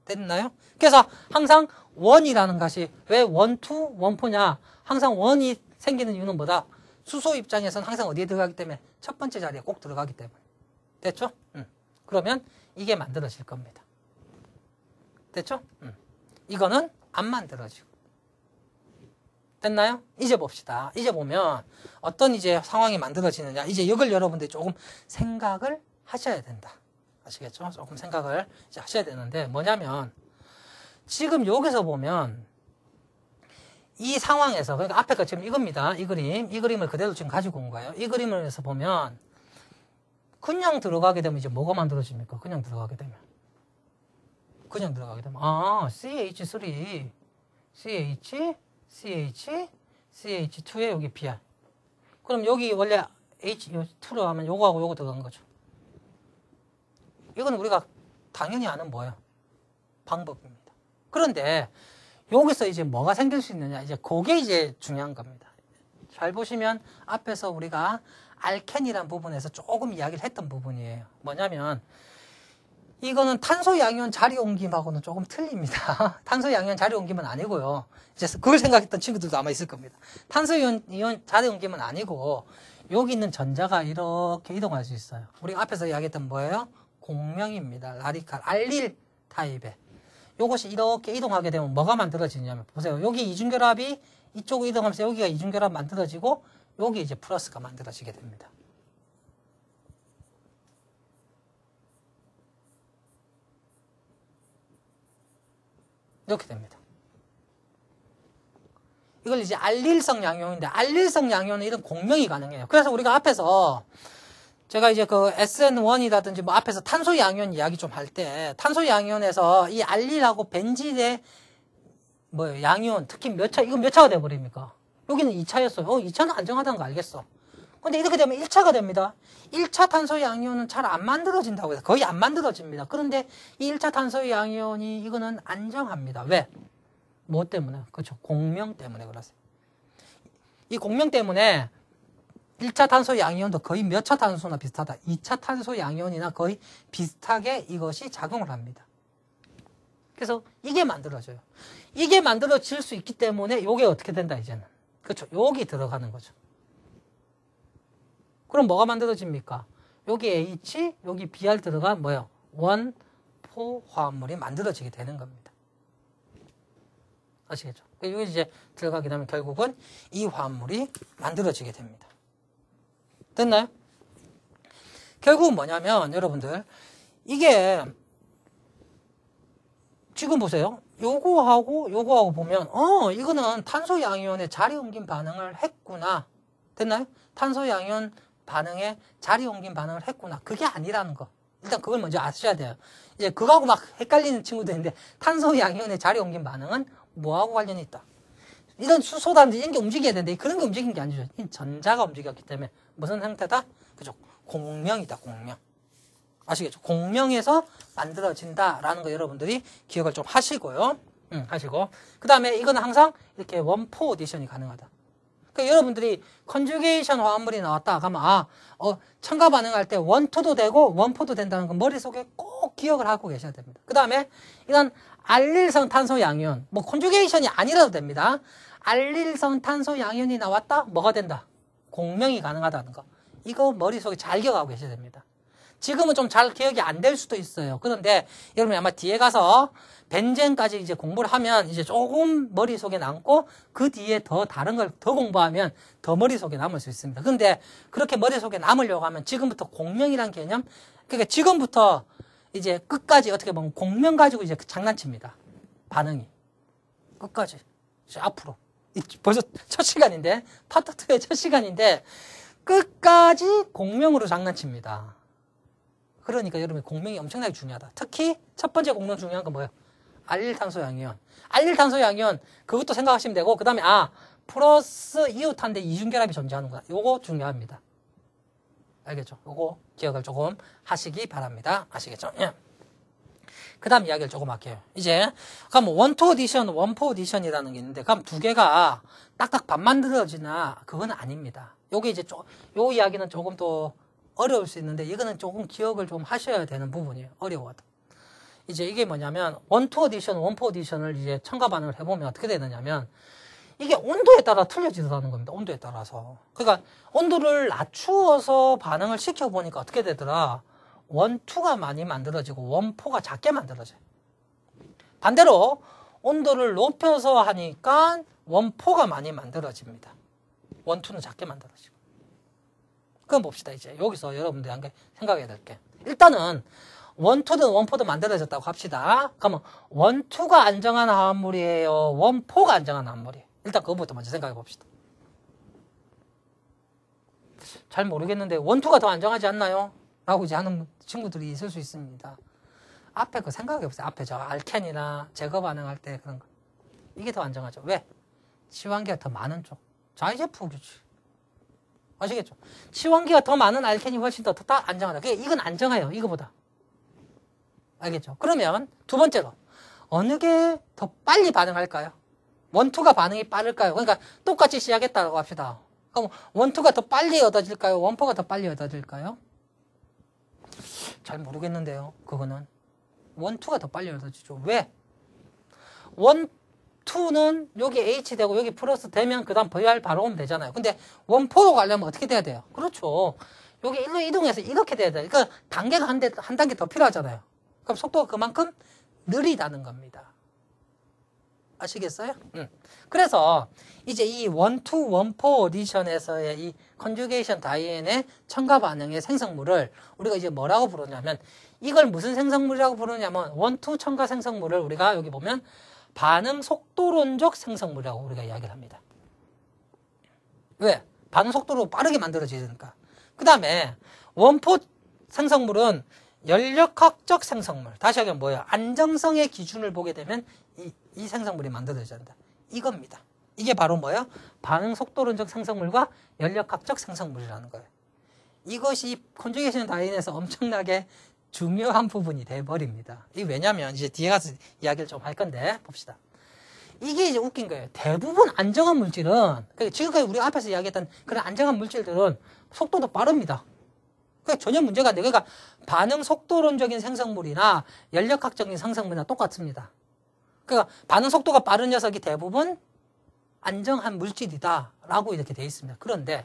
됐나요? 그래서 항상 원이라는 것이 왜 원투, 원포냐? 항상 원이 생기는 이유는 뭐다? 수소 입장에서는 항상 어디에 들어가기 때문에 첫 번째 자리에 꼭 들어가기 때문에. 됐죠? 그러면 이게 만들어질 겁니다. 됐죠? 이거는 안 만들어지고. 됐나요? 이제 봅시다. 이제 보면 어떤 이제 상황이 만들어지느냐. 이제 이걸 여러분들이 조금 생각을 하셔야 된다. 아시겠죠? 조금 생각을 이제 하셔야 되는데 뭐냐면 지금 여기서 보면 이 상황에서 그러니까 앞에 거 지금 이겁니다. 이 그림을 그대로 지금 가지고 온 거예요. 이 그림을 해서 보면 그냥 들어가게 되면 이제 뭐가 만들어집니까? 그냥 들어가게 되면 CH3 CH2에 여기 BR. 그럼 여기 원래 H2로 하면 요거하고 요거 들어간 거죠. 이거는 우리가 당연히 아는 뭐예요? 방법입니다. 그런데 여기서 이제 뭐가 생길 수 있느냐? 이제 그게 이제 중요한 겁니다. 잘 보시면 앞에서 우리가 알켄이라는 부분에서 조금 이야기를 했던 부분이에요. 뭐냐면 이거는 탄소 양이온 자리 옮김하고는 조금 틀립니다. 탄소 양이온 자리 옮김은 아니고요. 이제 그걸 생각했던 친구들도 아마 있을 겁니다. 탄소 이온 자리 옮김은 아니고 여기 있는 전자가 이렇게 이동할 수 있어요. 우리가 앞에서 이야기했던 뭐예요? 공명입니다. 라디칼, 알릴 타입의. 요것이 이렇게 이동하게 되면 뭐가 만들어지냐면 보세요. 여기 이중결합이 이쪽으로 이동하면서 여기가 이중결합 만들어지고 여기 이제 플러스가 만들어지게 됩니다. 이렇게 됩니다. 이걸 이제 알릴성 양이온인데 알릴성 양이온은 이런 공명이 가능해요. 그래서 우리가 앞에서 제가 이제 그 SN1이라든지 뭐 앞에서 탄소 양이온 이야기 좀 할 때 탄소 양이온에서 이 알릴하고 벤질의 뭐 양이온 특히 몇 차, 이건 몇 차가 돼버립니까? 여기는 2차였어요. 2차는 안정하다는 거 알겠어. 근데 이렇게 되면 1차가 됩니다. 1차 탄소 양이온은 잘 안 만들어진다고 해서 거의 안 만들어집니다. 그런데 이 1차 탄소 양이온이 이거는 안정합니다. 왜? 뭐 때문에? 그렇죠. 공명 때문에 그러세요. 이 공명 때문에 1차 탄소 양이온도 거의 몇 차 탄소나 비슷하다. 2차 탄소 양이온이나 거의 비슷하게 이것이 작용을 합니다. 그래서 이게 만들어져요. 이게 만들어질 수 있기 때문에 이게 어떻게 된다 이제는. 그렇죠. 여기 들어가는 거죠. 그럼 뭐가 만들어집니까? 여기 H, 여기 BR 들어간 뭐예요? 원포 화합물이 만들어지게 되는 겁니다. 아시겠죠? 여기 이제 들어가게 되면 결국은 이 화합물이 만들어지게 됩니다. 됐나요? 결국은 뭐냐면 여러분들 이게 지금 보세요. 요거하고 보면 이거는 탄소 양이온의 자리 옮김 반응을 했구나. 됐나요? 탄소 양이온 반응에 자리 옮김 반응을 했구나. 그게 아니라는 거. 일단 그걸 먼저 아셔야 돼요. 이제 그거하고 막 헷갈리는 친구들 있는데 탄소 양이온의 자리 옮김 반응은 뭐하고 관련이 있다? 이런 수소라든지 이런 게 움직여야 되는데 그런 게 움직이는 게 아니죠. 전자가 움직였기 때문에 무슨 형태다? 그죠? 공명이다, 공명. 아시겠죠? 공명에서 만들어진다라는 거 여러분들이 기억을 좀 하시고요. 하시고. 그 다음에 이거는 항상 이렇게 원포 오디션이 가능하다. 그러니까 여러분들이 컨주게이션 화합물이 나왔다 하면 첨가 반응할 때 원투도 되고 원포도 된다는 건 머릿속에 꼭 기억을 하고 계셔야 됩니다. 그 다음에 이건 알릴성 탄소 양이온, 뭐 컨주게이션이 아니라도 됩니다. 알릴성 탄소 양이온이 나왔다? 뭐가 된다? 공명이 가능하다는 거. 이거 머릿속에 잘 기억하고 계셔야 됩니다. 지금은 좀 잘 기억이 안 될 수도 있어요. 그런데 여러분이 아마 뒤에 가서 벤젠까지 이제 공부를 하면 이제 조금 머릿속에 남고 그 뒤에 더 다른 걸 더 공부하면 더 머릿속에 남을 수 있습니다. 그런데 그렇게 머릿속에 남으려고 하면 지금부터 공명이란 개념, 그러니까 지금부터 이제 끝까지 어떻게 보면 공명 가지고 이제 장난칩니다. 반응이. 끝까지. 이제 앞으로. 벌써 첫 시간인데, 파트 2의 첫 시간인데, 끝까지 공명으로 장난칩니다. 그러니까 여러분 공명이 엄청나게 중요하다. 특히 첫 번째 공명 중요한 건 뭐예요? 알릴탄소 양이온. 알릴탄소 양이온 그것도 생각하시면 되고 그 다음에 플러스 이오탄데 이중결합이 존재하는구나. 요거 중요합니다. 알겠죠? 요거 기억을 조금 하시기 바랍니다. 아시겠죠? 예. 그 다음 이야기를 조금 할게요. 이제 그럼 원투 오디션, 원포 오디션이라는 게 있는데 그럼 두 개가 딱딱 반 만들어지나 그건 아닙니다. 요게 이제 요 이야기는 조금 더 어려울 수 있는데 이거는 조금 기억을 좀 하셔야 되는 부분이에요. 어려워도. 이제 이게 뭐냐면 원투 오디션, 원포 오디션을 이제 첨가 반응을 해보면 어떻게 되느냐면 이게 온도에 따라 틀려지더라는 겁니다. 온도에 따라서. 그러니까 온도를 낮추어서 반응을 시켜보니까 어떻게 되더라? 원투가 많이 만들어지고 원포가 작게 만들어져요. 반대로 온도를 높여서 하니까 원포가 많이 만들어집니다. 원투는 작게 만들어지고. 그럼 봅시다. 이제 여기서 여러분들이 한 개 생각해야 될 게 일단은 원투든 원포든 만들어졌다고 합시다. 그러면 원투가 안정한 화합물이에요? 원포가 안정한 화합물이에요? 일단 그것부터 먼저 생각해 봅시다. 잘 모르겠는데 원투가 더 안정하지 않나요? 라고 이제 하는 친구들이 있을 수 있습니다. 앞에 거 생각해 보세요. 앞에 저 알켄이나 제거 반응할 때 그런 거. 이게 더 안정하죠. 왜? 치환기가 더 많은 쪽. 자이제프겠지. 아시겠죠? 치환기가 더 많은 알켄이 훨씬 더 안정하다. 그러니까 이건 안정해요. 이거보다. 알겠죠? 그러면 두 번째로 어느 게 더 빨리 반응할까요? 원투가 반응이 빠를까요? 그러니까 똑같이 시작했다고 합시다. 그럼 원투가 더 빨리 얻어질까요? 원포가 더 빨리 얻어질까요? 잘 모르겠는데요. 그거는 원투가 더 빨리 얻어지죠. 왜? 원투는 여기 H 되고 여기 플러스 되면 그 다음 VR 바로 오면 되잖아요. 근데 원포로 가려면 어떻게 돼야 돼요? 그렇죠. 여기 일로 이동해서 이렇게 돼야 돼요. 그러니까 단계가 한 단계 더 필요하잖아요. 그럼 속도가 그만큼 느리다는 겁니다. 아시겠어요? 그래서 이제 이 원투 원포 오디션에서의 이 컨주게이션 다이앤의 첨가 반응의 생성물을 우리가 이제 뭐라고 부르냐면 이걸 무슨 생성물이라고 부르냐면 원투 첨가 생성물을 우리가 여기 보면 반응 속도론적 생성물이라고 우리가 이야기를 합니다. 왜? 반응 속도로 빠르게 만들어지니까. 그 다음에 원포 생성물은 연력학적 생성물. 다시 하면 뭐예요? 안정성의 기준을 보게 되면 이 생성물이 만들어져야 된다. 이겁니다. 이게 바로 뭐예요? 반응 속도론적 생성물과 연력학적 생성물이라는 거예요. 이것이 컨주게이션 다이앤에서 엄청나게 중요한 부분이 돼버립니다. 이게 왜냐면 이제 뒤에 가서 이야기를 좀 할 건데 봅시다. 이게 이제 웃긴 거예요. 대부분 안정한 물질은 그러니까 지금까지 우리가 앞에서 이야기했던 그런 안정한 물질들은 속도도 빠릅니다. 그러니까 전혀 문제가 안 돼요. 그러니까 반응 속도론적인 생성물이나 연력학적인 생성물이나 똑같습니다. 그러니까 반응 속도가 빠른 녀석이 대부분 안정한 물질이다라고 이렇게 돼 있습니다. 그런데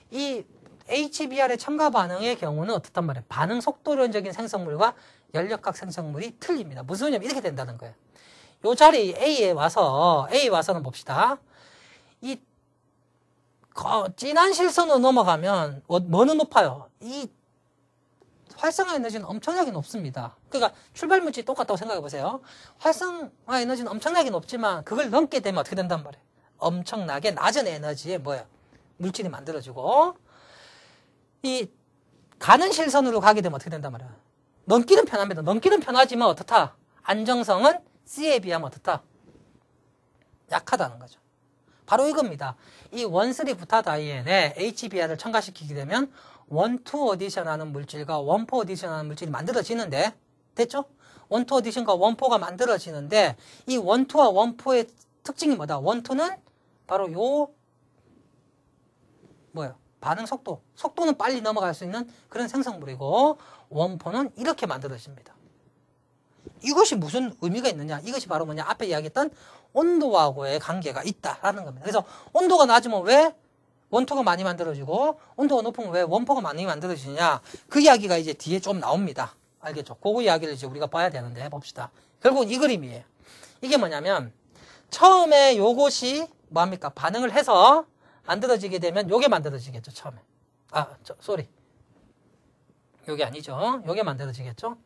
이 HBR의 첨가 반응의 경우는 어떻단 말이에요? 반응 속도론적인 생성물과 연력학 생성물이 틀립니다. 무슨 소리냐면 이렇게 된다는 거예요. 요 자리 A에 와서는 봅시다. 이 진한 실선으로 넘어가면 뭐는 높아요? 이 활성화 에너지는 엄청나게 높습니다. 그러니까 출발 물질이 똑같다고 생각해 보세요. 활성화 에너지는 엄청나게 높지만 그걸 넘게 되면 어떻게 된단 말이에요? 엄청나게 낮은 에너지의 물질이 만들어지고 이 가는 실선으로 가게 되면 어떻게 된단 말이에요? 넘기는 편합니다. 넘기는 편하지만 어떻다? 안정성은 C에 비하면 어떻다? 약하다는 거죠. 바로 이겁니다. 이 1,3 부타다이엔에 HBr을 첨가시키게 되면 1,2 어디션 하는 물질과 1,4 어디션 하는 물질이 만들어지는데, 됐죠? 1,2 어디션과 1,4가 만들어지는데, 이 1,2와 1,4의 특징이 뭐다? 1,2는 바로 뭐예요? 반응 속도. 속도는 빨리 넘어갈 수 있는 그런 생성물이고, 1,4는 이렇게 만들어집니다. 이것이 무슨 의미가 있느냐? 이것이 바로 뭐냐? 앞에 이야기했던 온도하고의 관계가 있다라는 겁니다. 그래서 온도가 낮으면 왜 1,2가 많이 만들어지고, 온도가 높으면 왜 1,4가 많이 만들어지느냐? 그 이야기가 이제 뒤에 좀 나옵니다. 알겠죠? 그거 이야기를 이제 우리가 봐야 되는데, 봅시다. 결국은 이 그림이에요. 이게 뭐냐면, 처음에 요것이 뭐합니까? 반응을 해서 만들어지게 되면 요게 만들어지겠죠, 처음에. 쏘리. 요게 아니죠. 요게 만들어지겠죠?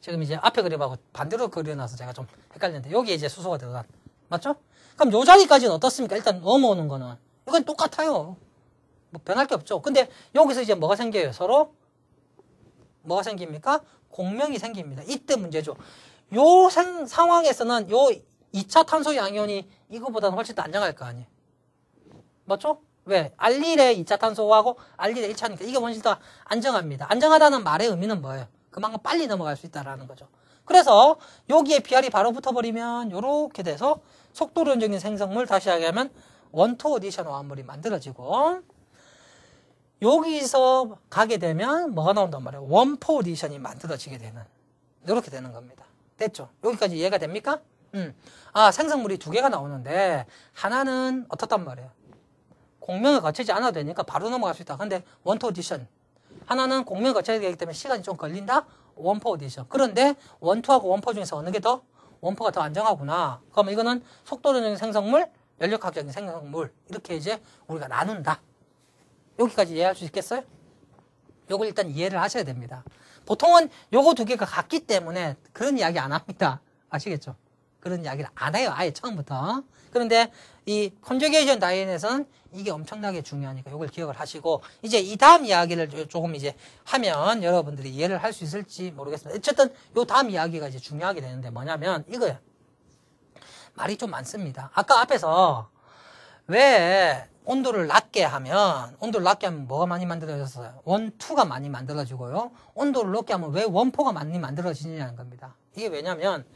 지금 이제 앞에 그림하고 반대로 그려놔서 제가 좀 헷갈리는데, 여기에 이제 수소가 들어간. 맞죠? 그럼 요 자리까지는 어떻습니까? 일단 넘어오는 거는. 이건 똑같아요. 뭐 변할 게 없죠. 근데 여기서 이제 뭐가 생겨요? 서로? 뭐가 생깁니까? 공명이 생깁니다. 이때 문제죠. 요 상황에서는 요 2차 탄소 양이온이 이거보다는 훨씬 더 안정할 거 아니에요. 맞죠? 왜? 알릴의 2차 탄소하고 알릴의 1차니까 이게 훨씬 더 안정합니다. 안정하다는 말의 의미는 뭐예요? 그만큼 빨리 넘어갈 수 있다라는 거죠. 그래서 여기에 BR이 바로 붙어버리면 이렇게 돼서 속도론적인 생성물, 다시 하면 1,2 어디션 화합물이 만들어지고, 여기서 가게 되면 뭐가 나온단 말이에요? 1,4 어디션이 만들어지게 되는, 이렇게 되는 겁니다. 됐죠? 여기까지 이해가 됩니까? 생성물이 두 개가 나오는데 하나는 어떻단 말이에요? 공명을 거치지 않아도 되니까 바로 넘어갈 수 있다. 근데 1,2 어디션. 하나는 공명을 거쳐야 되기 때문에 시간이 좀 걸린다? 1,4 어디션. 그런데 1,2하고 1,4 중에서 어느 게 더? 1,4가 더 안정하구나. 그럼 이거는 속도론적인 생성물, 연력학적인 생성물. 이렇게 이제 우리가 나눈다. 여기까지 이해할 수 있겠어요? 요걸 일단 이해를 하셔야 됩니다. 보통은 요거 두 개가 같기 때문에 그런 이야기 안 합니다. 아시겠죠? 그런 이야기를 안 해요. 아예 처음부터. 그런데 이 컨저게이션 다이엔에서는 이게 엄청나게 중요하니까 요걸 기억을 하시고, 이제 이 다음 이야기를 조금 이제 하면 여러분들이 이해를 할 수 있을지 모르겠습니다. 어쨌든 요 다음 이야기가 이제 중요하게 되는데 뭐냐면 이거예요. 말이 좀 많습니다. 아까 앞에서 왜 온도를 낮게 하면 뭐가 많이 만들어졌어요? 1,2가 많이 만들어지고요. 온도를 높게 하면 왜 1,4가 많이 만들어지느냐는 겁니다. 이게 왜냐면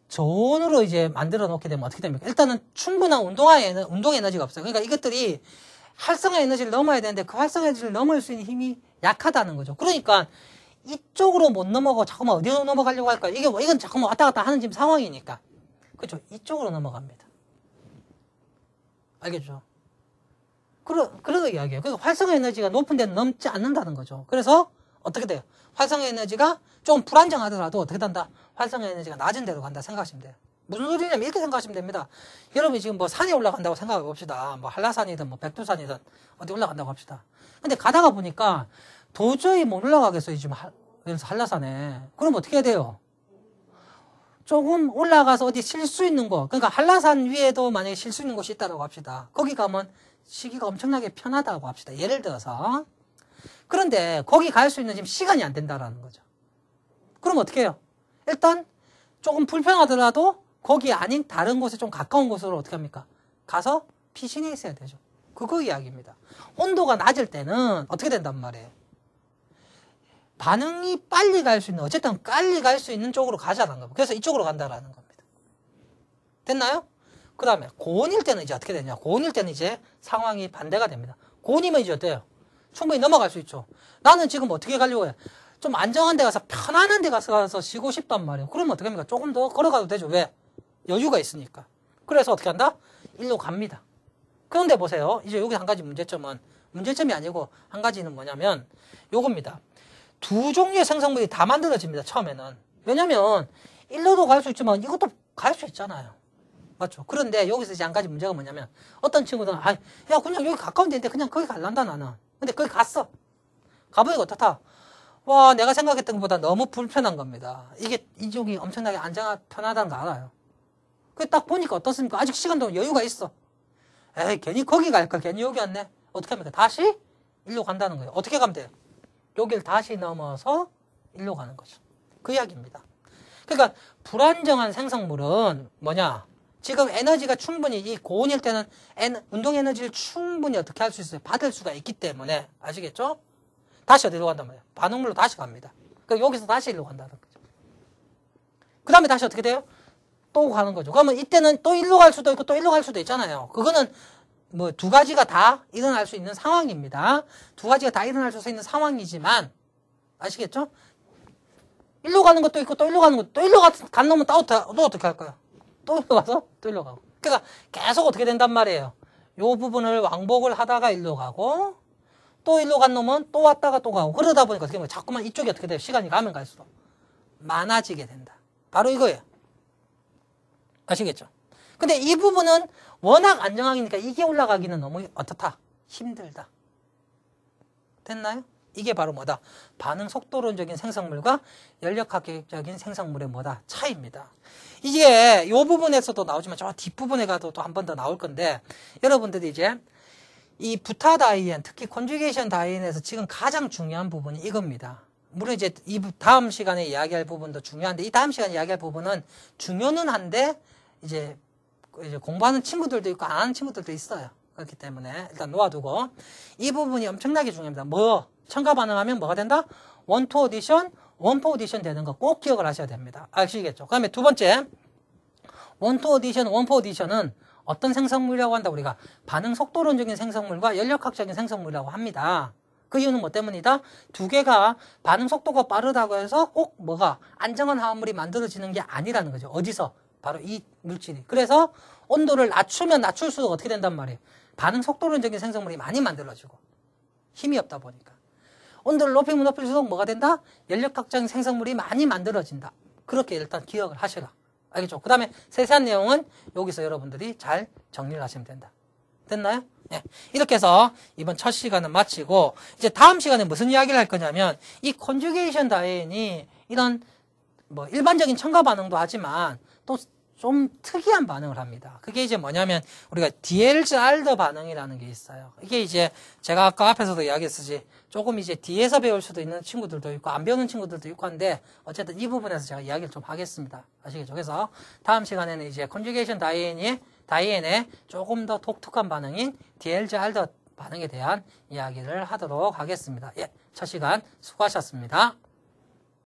저온으로 이제 만들어 놓게 되면 어떻게 됩니까? 일단은 충분한 운동 에너지가 없어요. 그러니까 이것들이 활성화 에너지를 넘어야 되는데 그 활성화 에너지를 넘을 수 있는 힘이 약하다는 거죠. 그러니까 이쪽으로 못 넘어가고 자꾸만 어디로 넘어가려고 할까요? 이건 자꾸만 왔다 갔다 하는 지금 상황이니까. 그렇죠? 이쪽으로 넘어갑니다. 알겠죠? 그런 이야기예요. 그러니까 활성화 에너지가 높은 데는 넘지 않는다는 거죠. 그래서 어떻게 돼요? 활성화 에너지가 좀 불안정하더라도 어떻게 된다? 활성화 에너지가 낮은 데로 간다 생각하시면 돼요. 무슨 소리냐면 이렇게 생각하시면 됩니다. 여러분이 지금 뭐 산에 올라간다고 생각해 봅시다. 뭐 한라산이든 뭐 백두산이든 어디 올라간다고 합시다. 근데 가다가 보니까 도저히 못 올라가겠어요. 지금 그래서 한라산에. 그럼 어떻게 해야 돼요? 조금 올라가서 어디 쉴 수 있는 곳, 그러니까 한라산 위에도 만약에 쉴 수 있는 곳이 있다고 합시다. 거기 가면 쉬기가 엄청나게 편하다고 합시다. 예를 들어서. 그런데 거기 갈 수 있는 지금 시간이 안 된다라는 거죠. 그럼 어떻게 해요? 일단 조금 불편하더라도 거기 아닌 다른 곳에 좀 가까운 곳으로 어떻게 합니까? 가서 피신해 있어야 되죠. 그거 이야기입니다. 온도가 낮을 때는 어떻게 된단 말이에요? 반응이 빨리 갈 수 있는, 어쨌든 빨리 갈 수 있는 쪽으로 가자는 겁니다. 그래서 이쪽으로 간다라는 겁니다. 됐나요? 그 다음에 고온일 때는 이제 어떻게 되냐? 고온일 때는 이제 상황이 반대가 됩니다. 고온이면 이제 어때요? 충분히 넘어갈 수 있죠. 나는 지금 어떻게 가려고 해? 좀 안정한 데 가서 편안한 데 가서 쉬고 싶단 말이에요. 그러면 어떻게 합니까? 조금 더 걸어가도 되죠. 왜? 여유가 있으니까. 그래서 어떻게 한다? 일로 갑니다. 그런데 보세요. 이제 여기 한 가지 문제점이 아니고 한 가지는 뭐냐면 요겁니다. 두 종류의 생성물이 다 만들어집니다. 처음에는. 왜냐면 일로도 갈 수 있지만 이것도 갈 수 있잖아요. 맞죠? 그런데 여기서 이제 한 가지 문제가 뭐냐면 어떤 친구들은 야 그냥 여기 가까운 데인데 그냥 거기 갈란다 나는. 근데 거기 갔어. 가보니까 어떻다? 와, 내가 생각했던 것보다 너무 불편한 겁니다. 이게 이쪽이 엄청나게 편하다는 거 알아요. 그 딱 보니까 어떻습니까? 아직 시간도 여유가 있어. 에이, 괜히 거기 갈까? 괜히 여기 왔네. 어떻게 합니까? 다시 일로 간다는 거예요. 어떻게 가면 돼요? 여길 다시 넘어서 일로 가는 거죠. 그 이야기입니다. 그러니까 불안정한 생성물은 뭐냐? 지금 에너지가 충분히 이 고온일 때는 운동 에너지를 충분히 어떻게 할 수 있어요? 받을 수가 있기 때문에 아시겠죠? 다시 어디로 간단 말이에요? 반응물로 다시 갑니다. 그러니까 여기서 다시 일로 간다는 거죠. 그 다음에 다시 어떻게 돼요? 또 가는 거죠. 그러면 이때는 또 일로 갈 수도 있고 또 일로 갈 수도 있잖아요. 그거는 뭐 두 가지가 다 일어날 수 있는 상황입니다. 두 가지가 다 일어날 수 있는 상황이지만 아시겠죠? 일로 가는 것도 있고 또 일로 가는 것도 또 일로 간 놈은 또 어떻게 할 거야? 또 일로 가서 또 일로 가고. 그러니까 계속 어떻게 된단 말이에요. 요 부분을 왕복을 하다가 일로 가고 또 일로 간 놈은 또 왔다가 또 가고 그러다 보니까 어떻게 보면 자꾸만 이쪽이 어떻게 돼요? 시간이 가면 갈수록 많아지게 된다. 바로 이거예요. 아시겠죠? 근데 이 부분은 워낙 안정하니까 이게 올라가기는 너무 어떻다? 힘들다. 됐나요? 이게 바로 뭐다? 반응 속도론적인 생성물과 연력학적인 생성물의 뭐다? 차이입니다. 이게 이 부분에서도 나오지만 저 뒷부분에 가도 또 한 번 더 나올 건데 여러분들이 이제 이 부타 다이엔, 특히 컨주게이션 다이엔에서 지금 가장 중요한 부분이 이겁니다. 물론 이제 이 다음 시간에 이야기할 부분도 중요한데 이 다음 시간에 이야기할 부분은 중요는 한데 이제 공부하는 친구들도 있고 안 하는 친구들도 있어요. 그렇기 때문에 일단 놓아두고 이 부분이 엄청나게 중요합니다. 첨가 반응하면 뭐가 된다? 원투 오디션, 원포 오디션 되는 거 꼭 기억을 하셔야 됩니다. 아시겠죠? 그 다음에 두 번째 원투 오디션, 원포 오디션은 어떤 생성물이라고 한다? 우리가 반응 속도론적인 생성물과 연력학적인 생성물이라고 합니다. 그 이유는 뭐 때문이다? 두 개가 반응 속도가 빠르다고 해서 꼭 뭐가 안정한 화합물이 만들어지는 게 아니라는 거죠. 어디서? 바로 이 물질이. 그래서 온도를 낮추면 낮출수록 어떻게 된단 말이에요? 반응 속도론적인 생성물이 많이 만들어지고 힘이 없다 보니까. 온도를 높이면 높일수록 뭐가 된다? 연력학적인 생성물이 많이 만들어진다. 그렇게 일단 기억을 하시라. 알겠죠? 그 다음에 세세한 내용은 여기서 여러분들이 잘 정리를 하시면 된다. 됐나요? 네. 이렇게 해서 이번 첫 시간은 마치고 이제 다음 시간에 무슨 이야기를 할 거냐면 이 컨주게이션 다이엔이 이런 뭐 일반적인 첨가 반응도 하지만 또 좀 특이한 반응을 합니다. 그게 이제 뭐냐면 우리가 디엘즈알더 반응이라는 게 있어요. 이게 이제 제가 아까 앞에서도 이야기했듯이 조금 이제 뒤에서 배울 수도 있는 친구들도 있고 안 배우는 친구들도 있고 한데 어쨌든 이 부분에서 제가 이야기를 좀 하겠습니다. 아시겠죠? 그래서 다음 시간에는 이제 컨주게이션 다이엔의 조금 더 독특한 반응인 디엘즈알더 반응에 대한 이야기를 하도록 하겠습니다. 예, 첫 시간 수고하셨습니다.